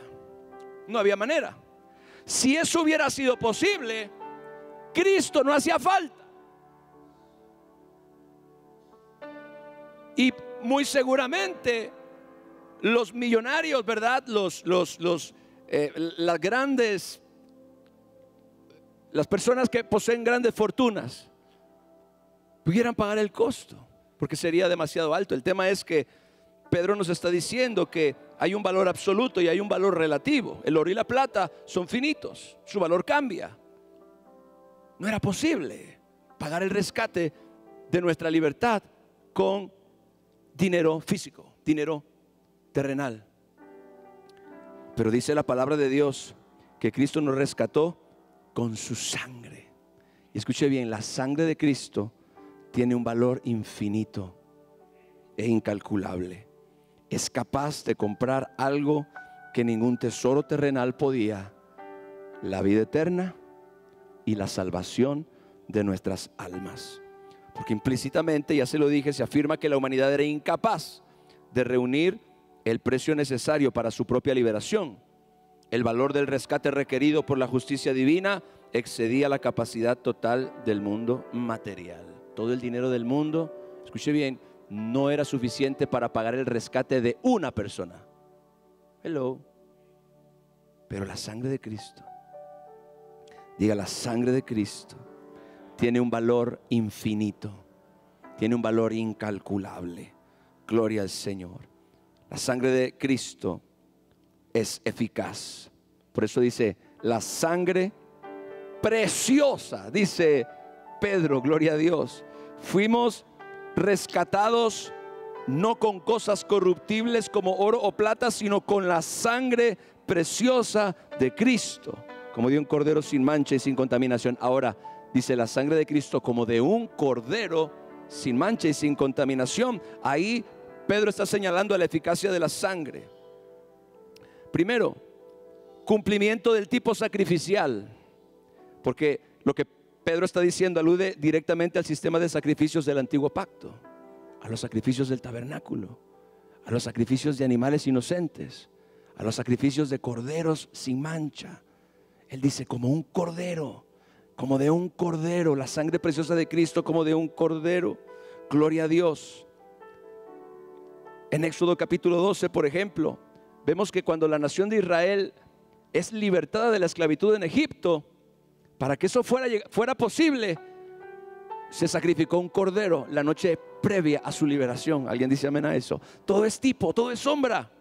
Si eso hubiera sido posible, Cristo no hacía falta. Y muy seguramente los millonarios, ¿verdad? Las personas que poseen grandes fortunas pudieran pagar el costo, porque sería demasiado alto. El tema es que Pedro nos está diciendo que hay un valor absoluto y hay un valor relativo. El oro y la plata son finitos, su valor cambia. No era posible pagar el rescate de nuestra libertad con dinero físico, dinero terrenal. Pero dice la palabra de Dios que Cristo nos rescató con su sangre. Y escuche bien, la sangre de Cristo tiene un valor infinito e incalculable. Es capaz de comprar algo que ningún tesoro terrenal podía: la vida eterna y la salvación de nuestras almas. Porque implícitamente, ya se lo dije, se afirma que la humanidad era incapaz de reunir el precio necesario para su propia liberación. El valor del rescate requerido por la justicia divina excedía la capacidad total del mundo material. Todo el dinero del mundo, escuche bien, no era suficiente para pagar el rescate de una persona. Hello. Pero la sangre de Cristo, diga, la sangre de Cristo tiene un valor infinito, tiene un valor incalculable. Gloria al Señor. La sangre de Cristo es eficaz. Por eso dice, la sangre preciosa, dice Pedro, gloria a Dios. Fuimos rescatados no con cosas corruptibles como oro o plata, sino con la sangre preciosa de Cristo, como de un cordero sin mancha y sin contaminación. Ahora dice, la sangre de Cristo como de un cordero sin mancha y sin contaminación. Ahí Pedro está señalando la eficacia de la sangre. Primero, cumplimiento del tipo sacrificial, porque lo que Pedro está diciendo alude directamente al sistema de sacrificios del antiguo pacto, a los sacrificios del tabernáculo, a los sacrificios de animales inocentes, a los sacrificios de corderos sin mancha. Él dice, como un cordero, como de un cordero, la sangre preciosa de Cristo como de un cordero. Gloria a Dios. En Éxodo capítulo 12, por ejemplo, vemos que cuando la nación de Israel es libertada de la esclavitud en Egipto, para que eso fuera posible, se sacrificó un cordero la noche previa a su liberación. ¿Alguien dice amén a eso? Todo es tipo, todo es sombra.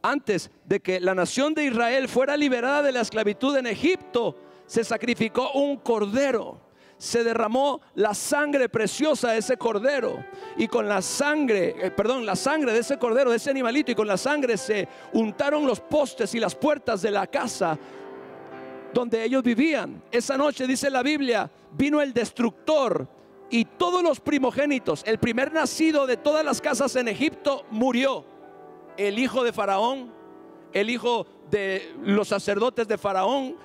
Antes de que la nación de Israel fuera liberada de la esclavitud en Egipto, se sacrificó un cordero. Se derramó la sangre preciosa de ese cordero, y con la sangre de ese cordero, de ese animalito, y con la sangre se untaron los postes y las puertas de la casa donde ellos vivían. Esa noche, dice la Biblia, vino el destructor y todos los primogénitos, el primer nacido de todas las casas en Egipto, murió. El hijo de Faraón, el hijo de los sacerdotes de Faraón,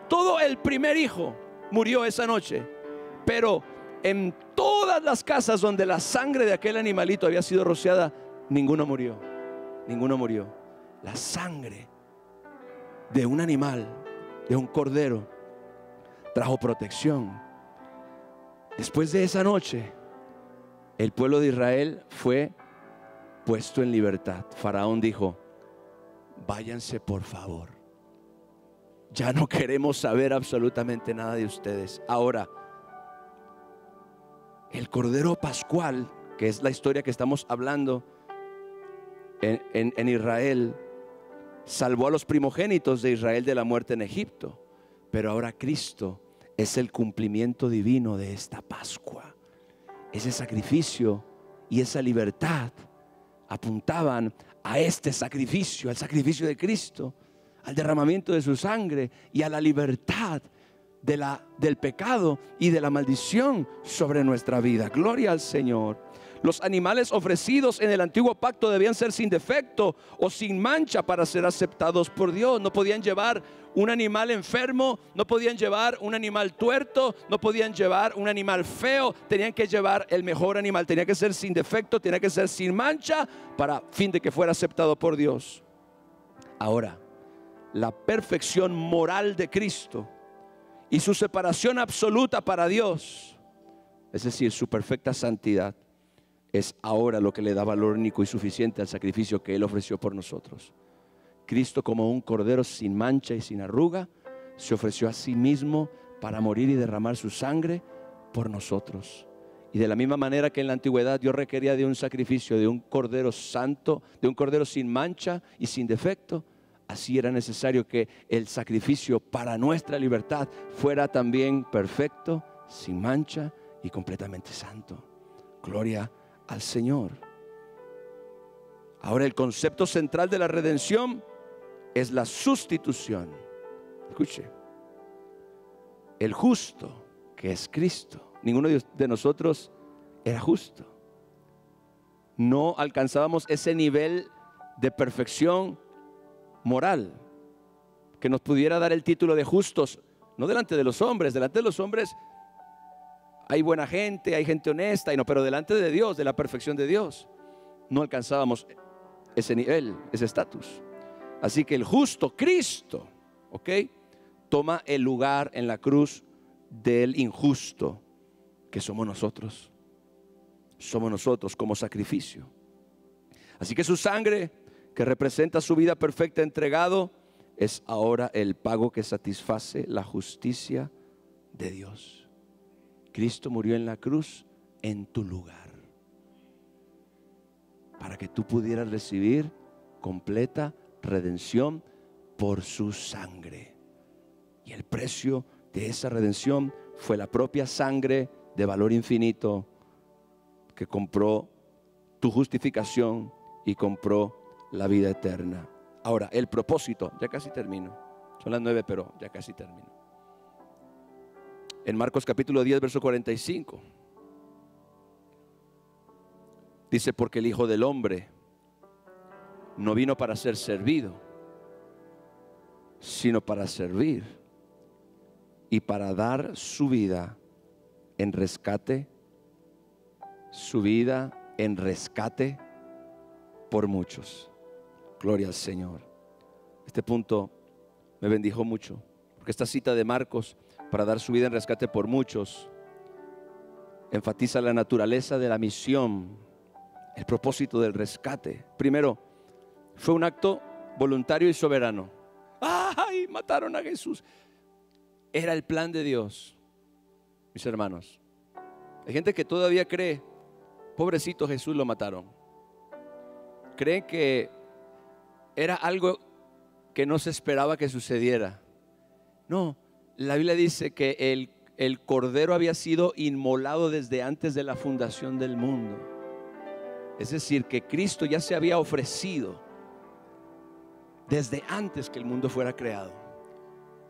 todo el primer hijo murió esa noche. Pero en todas las casas donde la sangre de aquel animalito había sido rociada, ninguno murió. Ninguno murió. La sangre de un animal, de un cordero, trajo protección. Después de esa noche, el pueblo de Israel fue puesto en libertad. Faraón dijo, váyanse por favor, ya no queremos saber absolutamente nada de ustedes. Ahora, el cordero pascual, que es la historia que estamos hablando en Israel, salvó a los primogénitos de Israel de la muerte en Egipto. Pero ahora Cristo es el cumplimiento divino de esta Pascua. Ese sacrificio y esa libertad apuntaban a este sacrificio, al sacrificio de Cristo, al derramamiento de su sangre y a la libertad del pecado y de la maldición sobre nuestra vida. Gloria al Señor. Los animales ofrecidos en el antiguo pacto debían ser sin defecto o sin mancha para ser aceptados por Dios. No podían llevar un animal enfermo, no podían llevar un animal tuerto, no podían llevar un animal feo. Tenían que llevar el mejor animal, tenía que ser sin defecto, tenía que ser sin mancha, para fin de que fuera aceptado por Dios. Ahora, la perfección moral de Cristo y su separación absoluta para Dios, es decir, su perfecta santidad, es ahora lo que le da valor único y suficiente al sacrificio que Él ofreció por nosotros. Cristo, como un cordero sin mancha y sin arruga, se ofreció a sí mismo para morir y derramar su sangre por nosotros. Y de la misma manera que en la antigüedad Dios requería de un sacrificio, de un cordero santo, de un cordero sin mancha y sin defecto, así era necesario que el sacrificio para nuestra libertad fuera también perfecto, sin mancha y completamente santo. Gloria al Señor. Ahora, el concepto central de la redención es la sustitución. Escuche, el justo, que es Cristo. Ninguno de nosotros era justo. No alcanzábamos ese nivel de perfección moral que nos pudiera dar el título de justos, no delante de los hombres. Delante de los hombres hay buena gente, hay gente honesta, pero delante de Dios, de la perfección de Dios, no alcanzábamos ese nivel, ese estatus. Así que el justo, Cristo, toma el lugar en la cruz del injusto, que somos nosotros. Somos nosotros como sacrificio. Así que su sangre, que representa su vida perfecta entregado, es ahora el pago que satisface la justicia de Dios. Cristo murió en la cruz en tu lugar, para que tú pudieras recibir completa redención por su sangre. Y el precio de esa redención fue la propia sangre de valor infinito que compró tu justificación y compró la vida eterna. Ahora, el propósito, ya casi termino. Son las 9, pero ya casi termino. En Marcos capítulo 10, verso 45. Dice, porque el Hijo del Hombre no vino para ser servido, sino para servir y para dar su vida en rescate, por muchos. Gloria al Señor. Este punto me bendijo mucho, porque esta cita de Marcos, para dar su vida en rescate por muchos, enfatiza la naturaleza de la misión, el propósito del rescate. Primero, fue un acto voluntario y soberano. ¡Ay! Mataron a Jesús. Era el plan de Dios, mis hermanos. Hay gente que todavía cree, pobrecito Jesús, lo mataron. Creen que era algo que no se esperaba que sucediera. No, la Biblia dice que el cordero había sido inmolado desde antes de la fundación del mundo. Es decir, que Cristo ya se había ofrecido desde antes que el mundo fuera creado.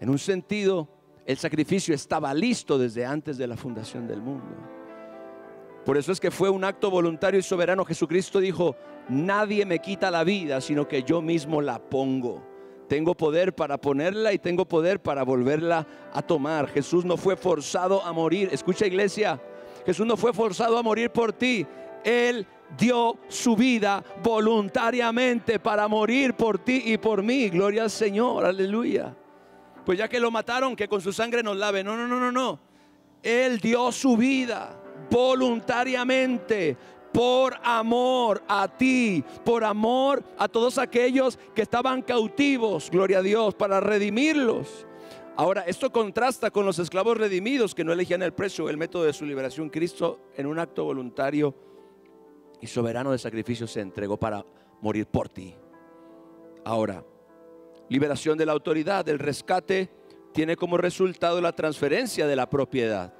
En un sentido, el sacrificio estaba listo desde antes de la fundación del mundo. Por eso es que fue un acto voluntario y soberano. Jesucristo dijo, nadie me quita la vida, sino que yo mismo la pongo. Tengo poder para ponerla y tengo poder para volverla a tomar. Jesús no fue forzado a morir. Escucha, iglesia, Jesús no fue forzado a morir por ti. Él dio su vida voluntariamente para morir por ti y por mí. Gloria al Señor, aleluya. Pues ya que lo mataron, que con su sangre nos lave. No. Él dio su vida voluntariamente, por amor a ti, por amor a todos aquellos que estaban cautivos, gloria a Dios, para redimirlos. Ahora, esto contrasta con los esclavos redimidos que no elegían el precio, el método de su liberación. Cristo, en un acto voluntario y soberano de sacrificio, se entregó para morir por ti. Ahora, liberación de la autoridad. El rescate tiene como resultado la transferencia de la propiedad.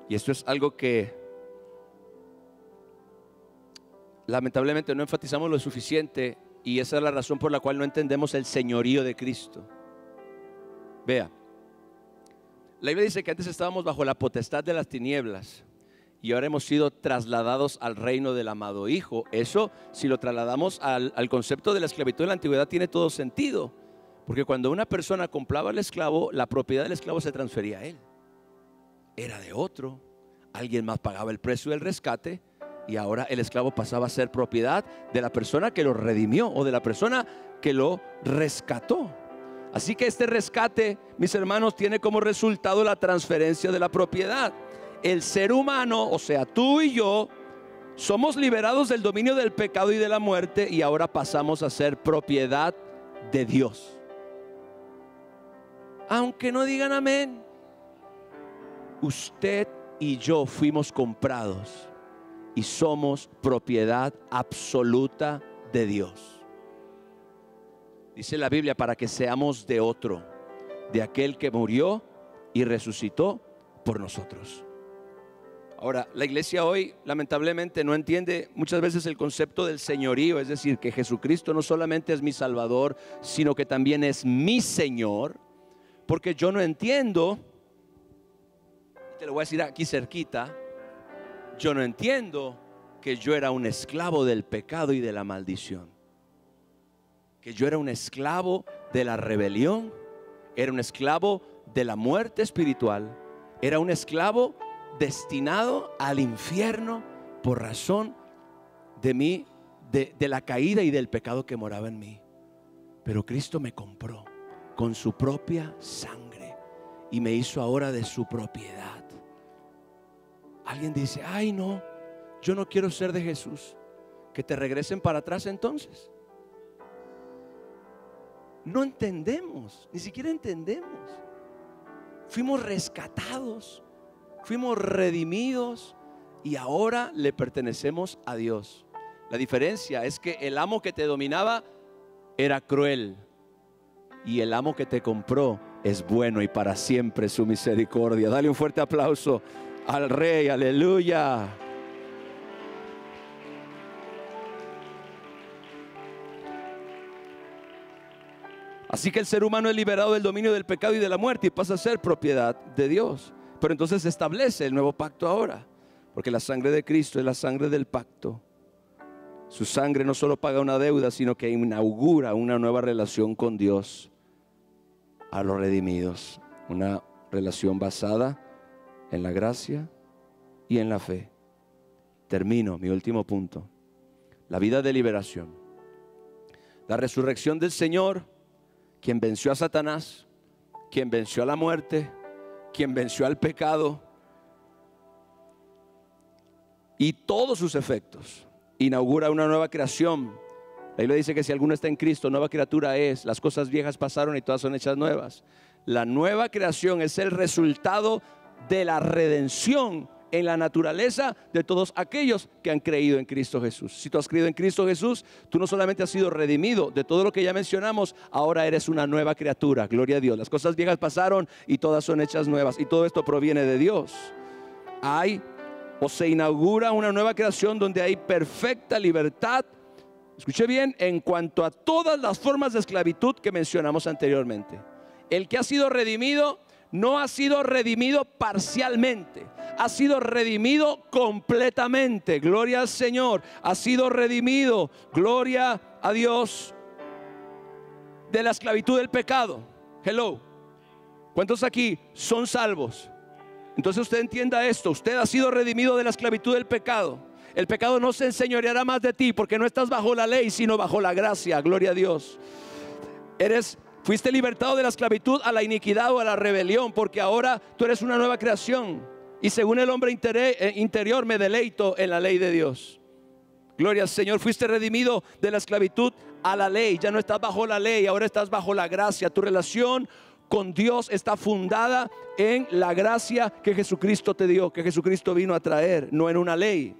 Y esto es algo que lamentablemente no enfatizamos lo suficiente, y esa es la razón por la cual no entendemos el señorío de Cristo. Vea, la Biblia dice que antes estábamos bajo la potestad de las tinieblas y ahora hemos sido trasladados al reino del amado Hijo. Eso, si lo trasladamos al concepto de la esclavitud de la antigüedad, tiene todo sentido, porque cuando una persona compraba al esclavo, la propiedad del esclavo se transfería a él. Era de otro, alguien más pagaba el precio del rescate Y ahora el esclavo pasaba a ser propiedad de la persona que lo redimió o de la persona que lo rescató. Así que este rescate, mis hermanos, tiene como resultado la transferencia de la propiedad. El ser humano, o sea, tú y yo, somos liberados del dominio del pecado y de la muerte y ahora pasamos a ser propiedad de Dios. Aunque no digan amén, usted y yo fuimos comprados y somos propiedad absoluta de Dios. Dice la Biblia, para que seamos de otro, de aquel que murió y resucitó por nosotros. Ahora, la iglesia hoy lamentablemente no entiende muchas veces el concepto del señorío, es decir, que Jesucristo no solamente es mi Salvador, sino que también es mi Señor, porque yo no entiendo, te lo voy a decir aquí cerquita, yo no entiendo que yo era un esclavo del pecado y de la maldición. Que yo era un esclavo de la rebelión, era un esclavo de la muerte espiritual, era un esclavo destinado al infierno por razón de mí, de la caída y del pecado que moraba en mí. Pero Cristo me compró con su propia sangre y me hizo ahora de su propiedad. Alguien dice, ay no, yo no quiero ser de Jesús. Que te regresen para atrás entonces. No entendemos, ni siquiera entendemos. Fuimos rescatados, fuimos redimidos y ahora le pertenecemos a Dios. La diferencia es que el amo que te dominaba era cruel y el amo que te compró es bueno y para siempre su misericordia. Dale un fuerte aplauso al Rey, aleluya. Así que el ser humano es liberado del dominio del pecado y de la muerte y pasa a ser propiedad de Dios. Pero entonces se establece el nuevo pacto ahora, porque la sangre de Cristo es la sangre del pacto. Su sangre no solo paga una deuda, sino que inaugura una nueva relación con Dios a los redimidos. Una relación basada en la gracia y en la fe. Termino, mi último punto. La vida de liberación. La resurrección del Señor, quien venció a Satanás, quien venció a la muerte, quien venció al pecado y todos sus efectos, inaugura una nueva creación. La Biblia dice que si alguno está en Cristo, nueva criatura es. Las cosas viejas pasaron y todas son hechas nuevas. La nueva creación es el resultado de la redención en la naturaleza de todos aquellos que han creído en Cristo Jesús. Si tú has creído en Cristo Jesús, tú no solamente has sido redimido de todo lo que ya mencionamos, ahora eres una nueva criatura, gloria a Dios. Las cosas viejas pasaron y todas son hechas nuevas, y todo esto proviene de Dios. Se inaugura una nueva creación donde hay perfecta libertad, escuche bien, en cuanto a todas las formas de esclavitud que mencionamos anteriormente. El que ha sido redimido no ha sido redimido parcialmente, ha sido redimido completamente. Gloria al Señor. Ha sido redimido, gloria a Dios, de la esclavitud del pecado. Hello. ¿Cuántos aquí son salvos? Entonces usted entienda esto: usted ha sido redimido de la esclavitud del pecado. El pecado no se enseñoreará más de ti, porque no estás bajo la ley, sino bajo la gracia. Gloria a Dios. Fuiste libertado de la esclavitud a la iniquidad o a la rebelión, porque ahora tú eres una nueva creación. Y según el hombre interior me deleito en la ley de Dios. Gloria al Señor. Fuiste redimido de la esclavitud a la ley. Ya no estás bajo la ley, ahora estás bajo la gracia. Tu relación con Dios está fundada en la gracia que Jesucristo te dio, que Jesucristo vino a traer, no en una ley.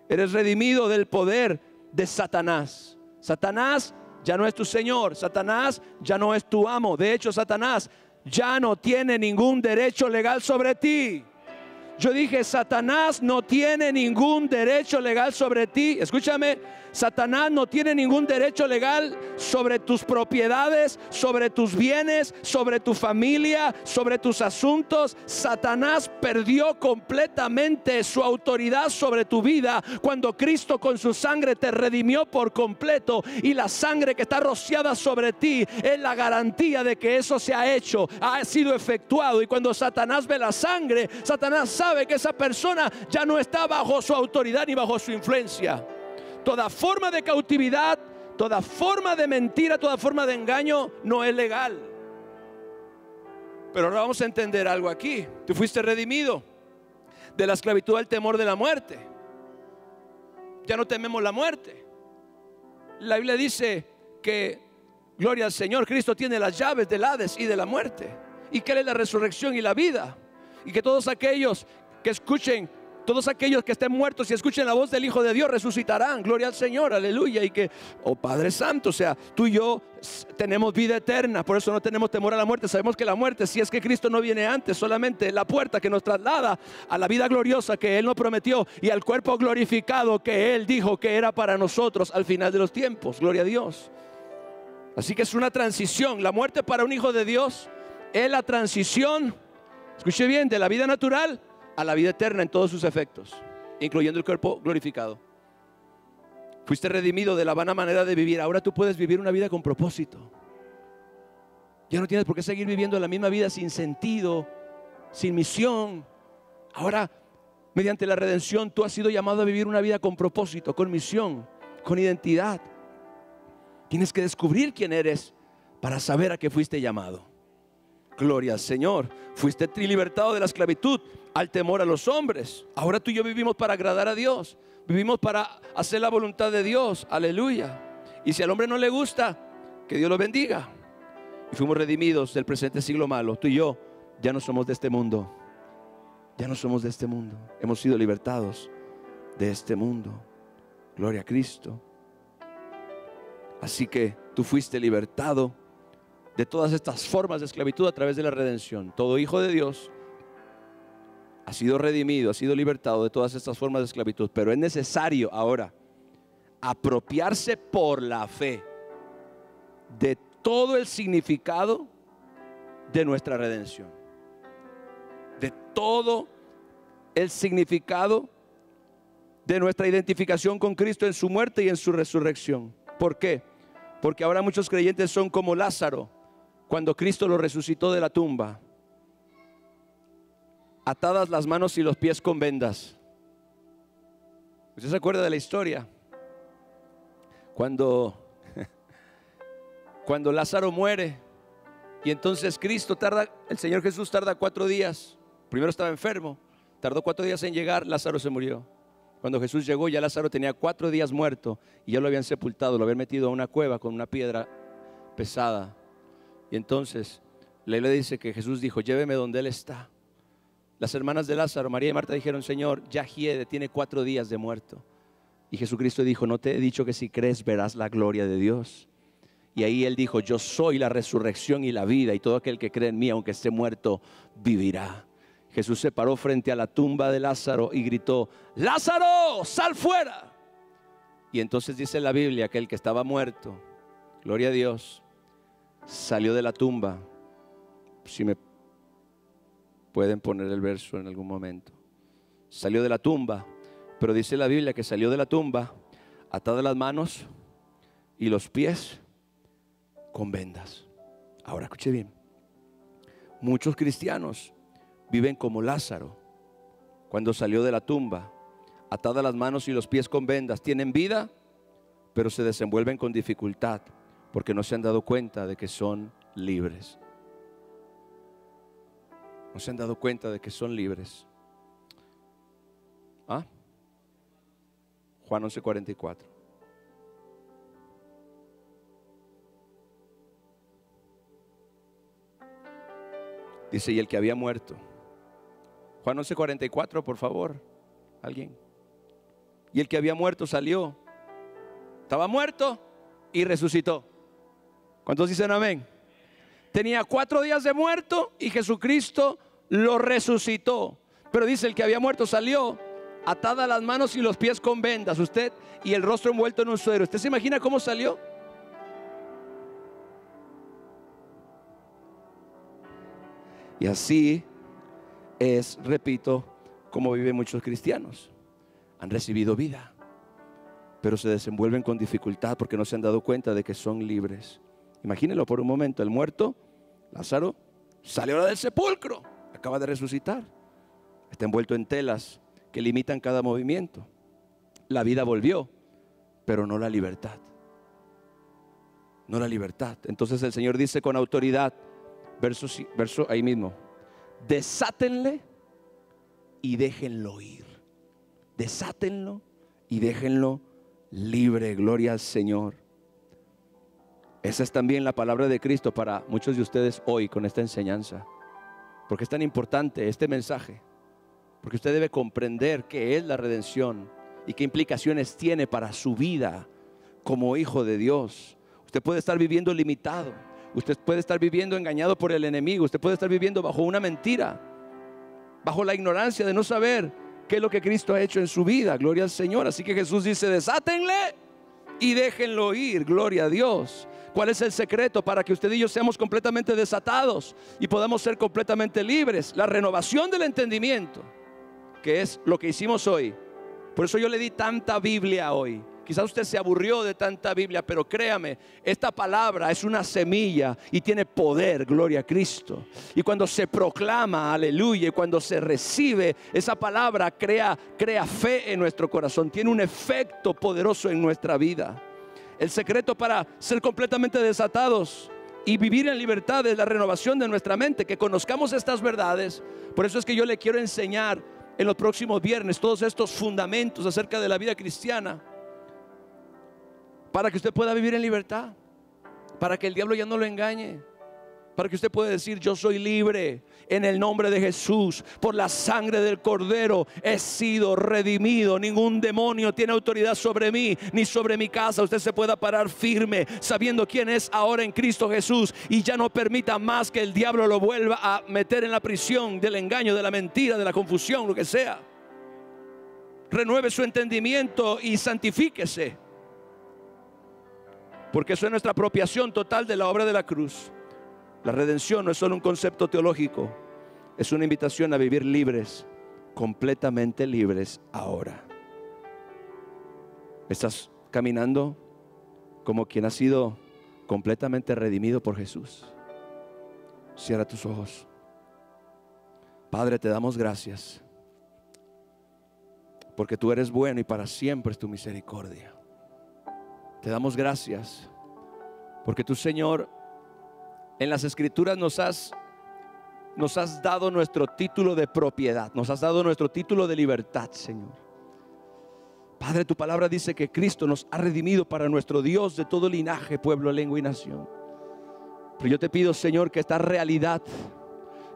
Eres redimido del poder de Satanás. Satanás ya no es tu Señor, Satanás ya no es tu amo. De hecho, Satanás ya no tiene ningún derecho legal sobre ti. Yo dije, Satanás no tiene ningún derecho legal sobre ti. Escúchame, Satanás no tiene ningún derecho legal sobre tus propiedades, sobre tus bienes, sobre tu familia, sobre tus asuntos. Satanás perdió completamente su autoridad sobre tu vida cuando Cristo con su sangre te redimió por completo, y la sangre que está rociada sobre ti es la garantía de que eso se ha hecho, ha sido efectuado. Y cuando Satanás ve la sangre, Satanás sabe que esa persona ya no está bajo su autoridad ni bajo su influencia. Toda forma de cautividad, toda forma de mentira, toda forma de engaño no es legal. Pero ahora vamos a entender algo aquí. Tú fuiste redimido de la esclavitud al temor de la muerte. Ya no tememos la muerte. La Biblia dice que, gloria al Señor, Cristo tiene las llaves del Hades y de la muerte, y que Él es la resurrección y la vida, y que todos aquellos que escuchen, todos aquellos que estén muertos y escuchen la voz del Hijo de Dios resucitarán. Gloria al Señor, aleluya. Y que, oh Padre Santo, o sea, tú y yo tenemos vida eterna. Por eso no tenemos temor a la muerte. Sabemos que la muerte, si es que Cristo no viene antes, solamente es la puerta que nos traslada a la vida gloriosa que Él nos prometió, y al cuerpo glorificado que Él dijo que era para nosotros al final de los tiempos. Gloria a Dios. Así que es una transición. La muerte para un hijo de Dios es la transición, escuche bien, de la vida natural a la vida eterna en todos sus efectos, incluyendo el cuerpo glorificado. Fuiste redimido de la vana manera de vivir. Ahora tú puedes vivir una vida con propósito. Ya no tienes por qué seguir viviendo la misma vida sin sentido, sin misión. Ahora, mediante la redención, tú has sido llamado a vivir una vida con propósito, con misión, con identidad. Tienes que descubrir quién eres para saber a qué fuiste llamado. Gloria al Señor. Fuiste libertado de la esclavitud al temor a los hombres. Ahora tú y yo vivimos para agradar a Dios. Vivimos para hacer la voluntad de Dios. Aleluya. Y si al hombre no le gusta, que Dios lo bendiga. Y fuimos redimidos del presente siglo malo. Tú y yo ya no somos de este mundo. Ya no somos de este mundo. Hemos sido libertados de este mundo. Gloria a Cristo. Así que tú fuiste libertado de todas estas formas de esclavitud a través de la redención. Todo hijo de Dios ha sido redimido, ha sido libertado de todas estas formas de esclavitud. Pero es necesario ahora apropiarse por la fe de todo el significado de nuestra redención, de todo el significado de nuestra identificación con Cristo en su muerte y en su resurrección. ¿Por qué? Porque ahora muchos creyentes son como Lázaro cuando Cristo lo resucitó de la tumba, atadas las manos y los pies con vendas. ¿Usted se acuerda de la historia? Cuando Lázaro muere, y entonces Cristo el Señor Jesús tarda 4 días. Primero estaba enfermo, tardó 4 días en llegar, Lázaro se murió. Cuando Jesús llegó, ya Lázaro tenía 4 días muerto, y ya lo habían sepultado, lo habían metido a una cueva con una piedra pesada. Y entonces la Biblia dice que Jesús dijo: lléveme donde él está. Las hermanas de Lázaro, María y Marta, dijeron: Señor, ya hiede, tiene 4 días de muerto. Y Jesucristo dijo: no te he dicho que si crees verás la gloria de Dios. Y ahí él dijo: yo soy la resurrección y la vida, y todo aquel que cree en mí, aunque esté muerto, vivirá. Jesús se paró frente a la tumba de Lázaro y gritó: Lázaro, sal fuera. Y entonces dice la Biblia que el que estaba muerto, gloria a Dios, salió de la tumba. Si me pueden poner el verso en algún momento. Salió de la tumba, pero dice la Biblia que salió de la tumba atadas las manos y los pies con vendas. Ahora escuche bien. Muchos cristianos viven como Lázaro cuando salió de la tumba, atadas las manos y los pies con vendas. Tienen vida, pero se desenvuelven con dificultad porque no se han dado cuenta de que son libres. No se han dado cuenta de que son libres. ¿Ah? Juan 11:44. Dice: y el que había muerto. Juan 11:44, por favor. ¿Alguien? Y el que había muerto salió. Estaba muerto y resucitó. ¿Cuántos dicen amén? Tenía 4 días de muerto y Jesucristo lo resucitó. Pero dice: el que había muerto salió atadas las manos y los pies con vendas, usted, y el rostro envuelto en un suero. ¿Usted se imagina cómo salió? Y así es, repito, como viven muchos cristianos. Han recibido vida, pero se desenvuelven con dificultad porque no se han dado cuenta de que son libres. Imagínenlo por un momento, el muerto, Lázaro, salió ahora del sepulcro, acaba de resucitar. Está envuelto en telas que limitan cada movimiento. La vida volvió, pero no la libertad. No la libertad. Entonces el Señor dice con autoridad, verso ahí mismo: desátenle y déjenlo ir. Desátenlo y déjenlo libre. Gloria al Señor. Esa es también la palabra de Cristo para muchos de ustedes hoy con esta enseñanza. Porque es tan importante este mensaje. Porque usted debe comprender qué es la redención y qué implicaciones tiene para su vida como hijo de Dios. Usted puede estar viviendo limitado. Usted puede estar viviendo engañado por el enemigo. Usted puede estar viviendo bajo una mentira, bajo la ignorancia de no saber qué es lo que Cristo ha hecho en su vida. Gloria al Señor. Así que Jesús dice: desátenle y déjenlo ir. Gloria a Dios. ¿Cuál es el secreto para que usted y yo seamos completamente desatados y podamos ser completamente libres? La renovación del entendimiento, que es lo que hicimos hoy. Por eso yo le di tanta Biblia hoy. Quizás usted se aburrió de tanta Biblia, pero créame, esta palabra es una semilla y tiene poder, gloria a Cristo. Y cuando se proclama, aleluya, y cuando se recibe, esa palabra crea fe en nuestro corazón, tiene un efecto poderoso en nuestra vida. El secreto para ser completamente desatados y vivir en libertad es la renovación de nuestra mente, que conozcamos estas verdades. Por eso es que yo le quiero enseñar en los próximos viernes todos estos fundamentos acerca de la vida cristiana, para que usted pueda vivir en libertad, para que el diablo ya no lo engañe, para que usted pueda decir: yo soy libre en el nombre de Jesús, por la sangre del Cordero he sido redimido. Ningún demonio tiene autoridad sobre mí ni sobre mi casa. Usted se pueda parar firme sabiendo quién es ahora en Cristo Jesús, y ya no permita más que el diablo lo vuelva a meter en la prisión del engaño, de la mentira, de la confusión, lo que sea. Renueve su entendimiento y santifíquese, porque eso es nuestra apropiación total de la obra de la cruz. La redención no es solo un concepto teológico, es una invitación a vivir libres, completamente libres ahora. ¿Estás caminando como quien ha sido completamente redimido por Jesús? Cierra tus ojos. Padre, te damos gracias, porque tú eres bueno y para siempre es tu misericordia. Te damos gracias porque tú, Señor, en las Escrituras nos has dado nuestro título de propiedad, nos has dado nuestro título de libertad, Señor. Padre, tu palabra dice que Cristo nos ha redimido para nuestro Dios de todo linaje, pueblo, lengua y nación. Pero yo te pido, Señor, que esta realidad,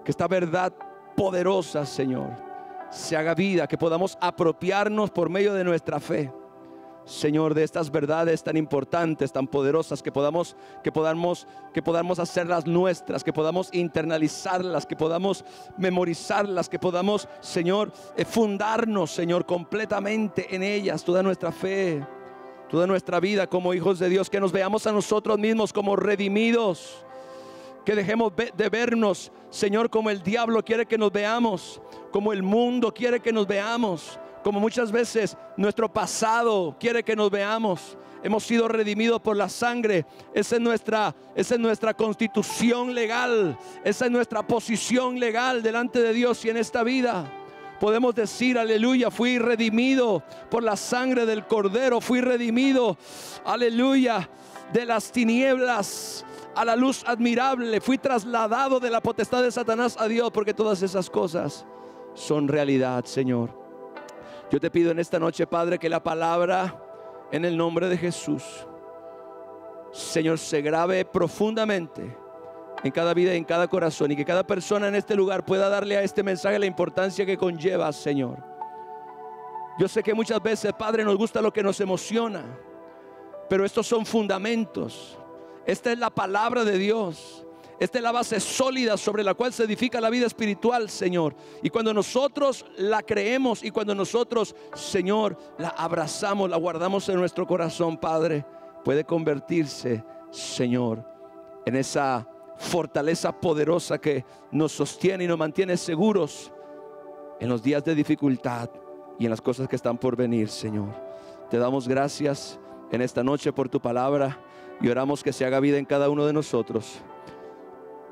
que esta verdad poderosa, Señor, se haga vida, que podamos apropiarnos por medio de nuestra fe, Señor, de estas verdades tan importantes, tan poderosas, que podamos hacerlas nuestras, que podamos internalizarlas, que podamos memorizarlas, que podamos, Señor, fundarnos, Señor, completamente en ellas, toda nuestra fe, toda nuestra vida como hijos de Dios, que nos veamos a nosotros mismos como redimidos, que dejemos de vernos, Señor, como el diablo quiere que nos veamos, como el mundo quiere que nos veamos, como muchas veces nuestro pasado quiere que nos veamos. Hemos sido redimidos por la sangre. Esa es nuestra constitución legal. Esa es nuestra posición legal delante de Dios y en esta vida. Podemos decir, aleluya, fui redimido por la sangre del Cordero. Fui redimido, aleluya, de las tinieblas a la luz admirable. Fui trasladado de la potestad de Satanás a Dios, porque todas esas cosas son realidad, Señor. Yo te pido en esta noche, Padre, que la palabra en el nombre de Jesús, Señor, se grabe profundamente en cada vida y en cada corazón, y que cada persona en este lugar pueda darle a este mensaje la importancia que conlleva, Señor. Yo sé que muchas veces, Padre, nos gusta lo que nos emociona, pero estos son fundamentos. Esta es la palabra de Dios. Esta es la base sólida sobre la cual se edifica la vida espiritual, Señor. Y cuando nosotros la creemos y cuando nosotros, Señor, la abrazamos, la guardamos en nuestro corazón, Padre, puede convertirse, Señor, en esa fortaleza poderosa que nos sostiene y nos mantiene seguros en los días de dificultad y en las cosas que están por venir, Señor. Te damos gracias en esta noche por tu palabra y oramos que se haga vida en cada uno de nosotros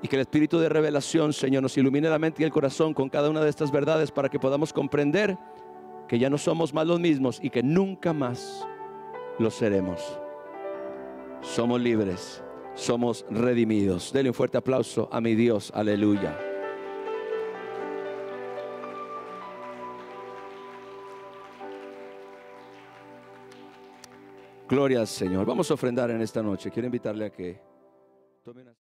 y que el espíritu de revelación, Señor, nos ilumine la mente y el corazón con cada una de estas verdades para que podamos comprender que ya no somos más los mismos y que nunca más lo seremos. Somos libres, somos redimidos. Dele un fuerte aplauso a mi Dios. Aleluya. Gloria al Señor. Vamos a ofrendar en esta noche. Quiero invitarle a que tome una...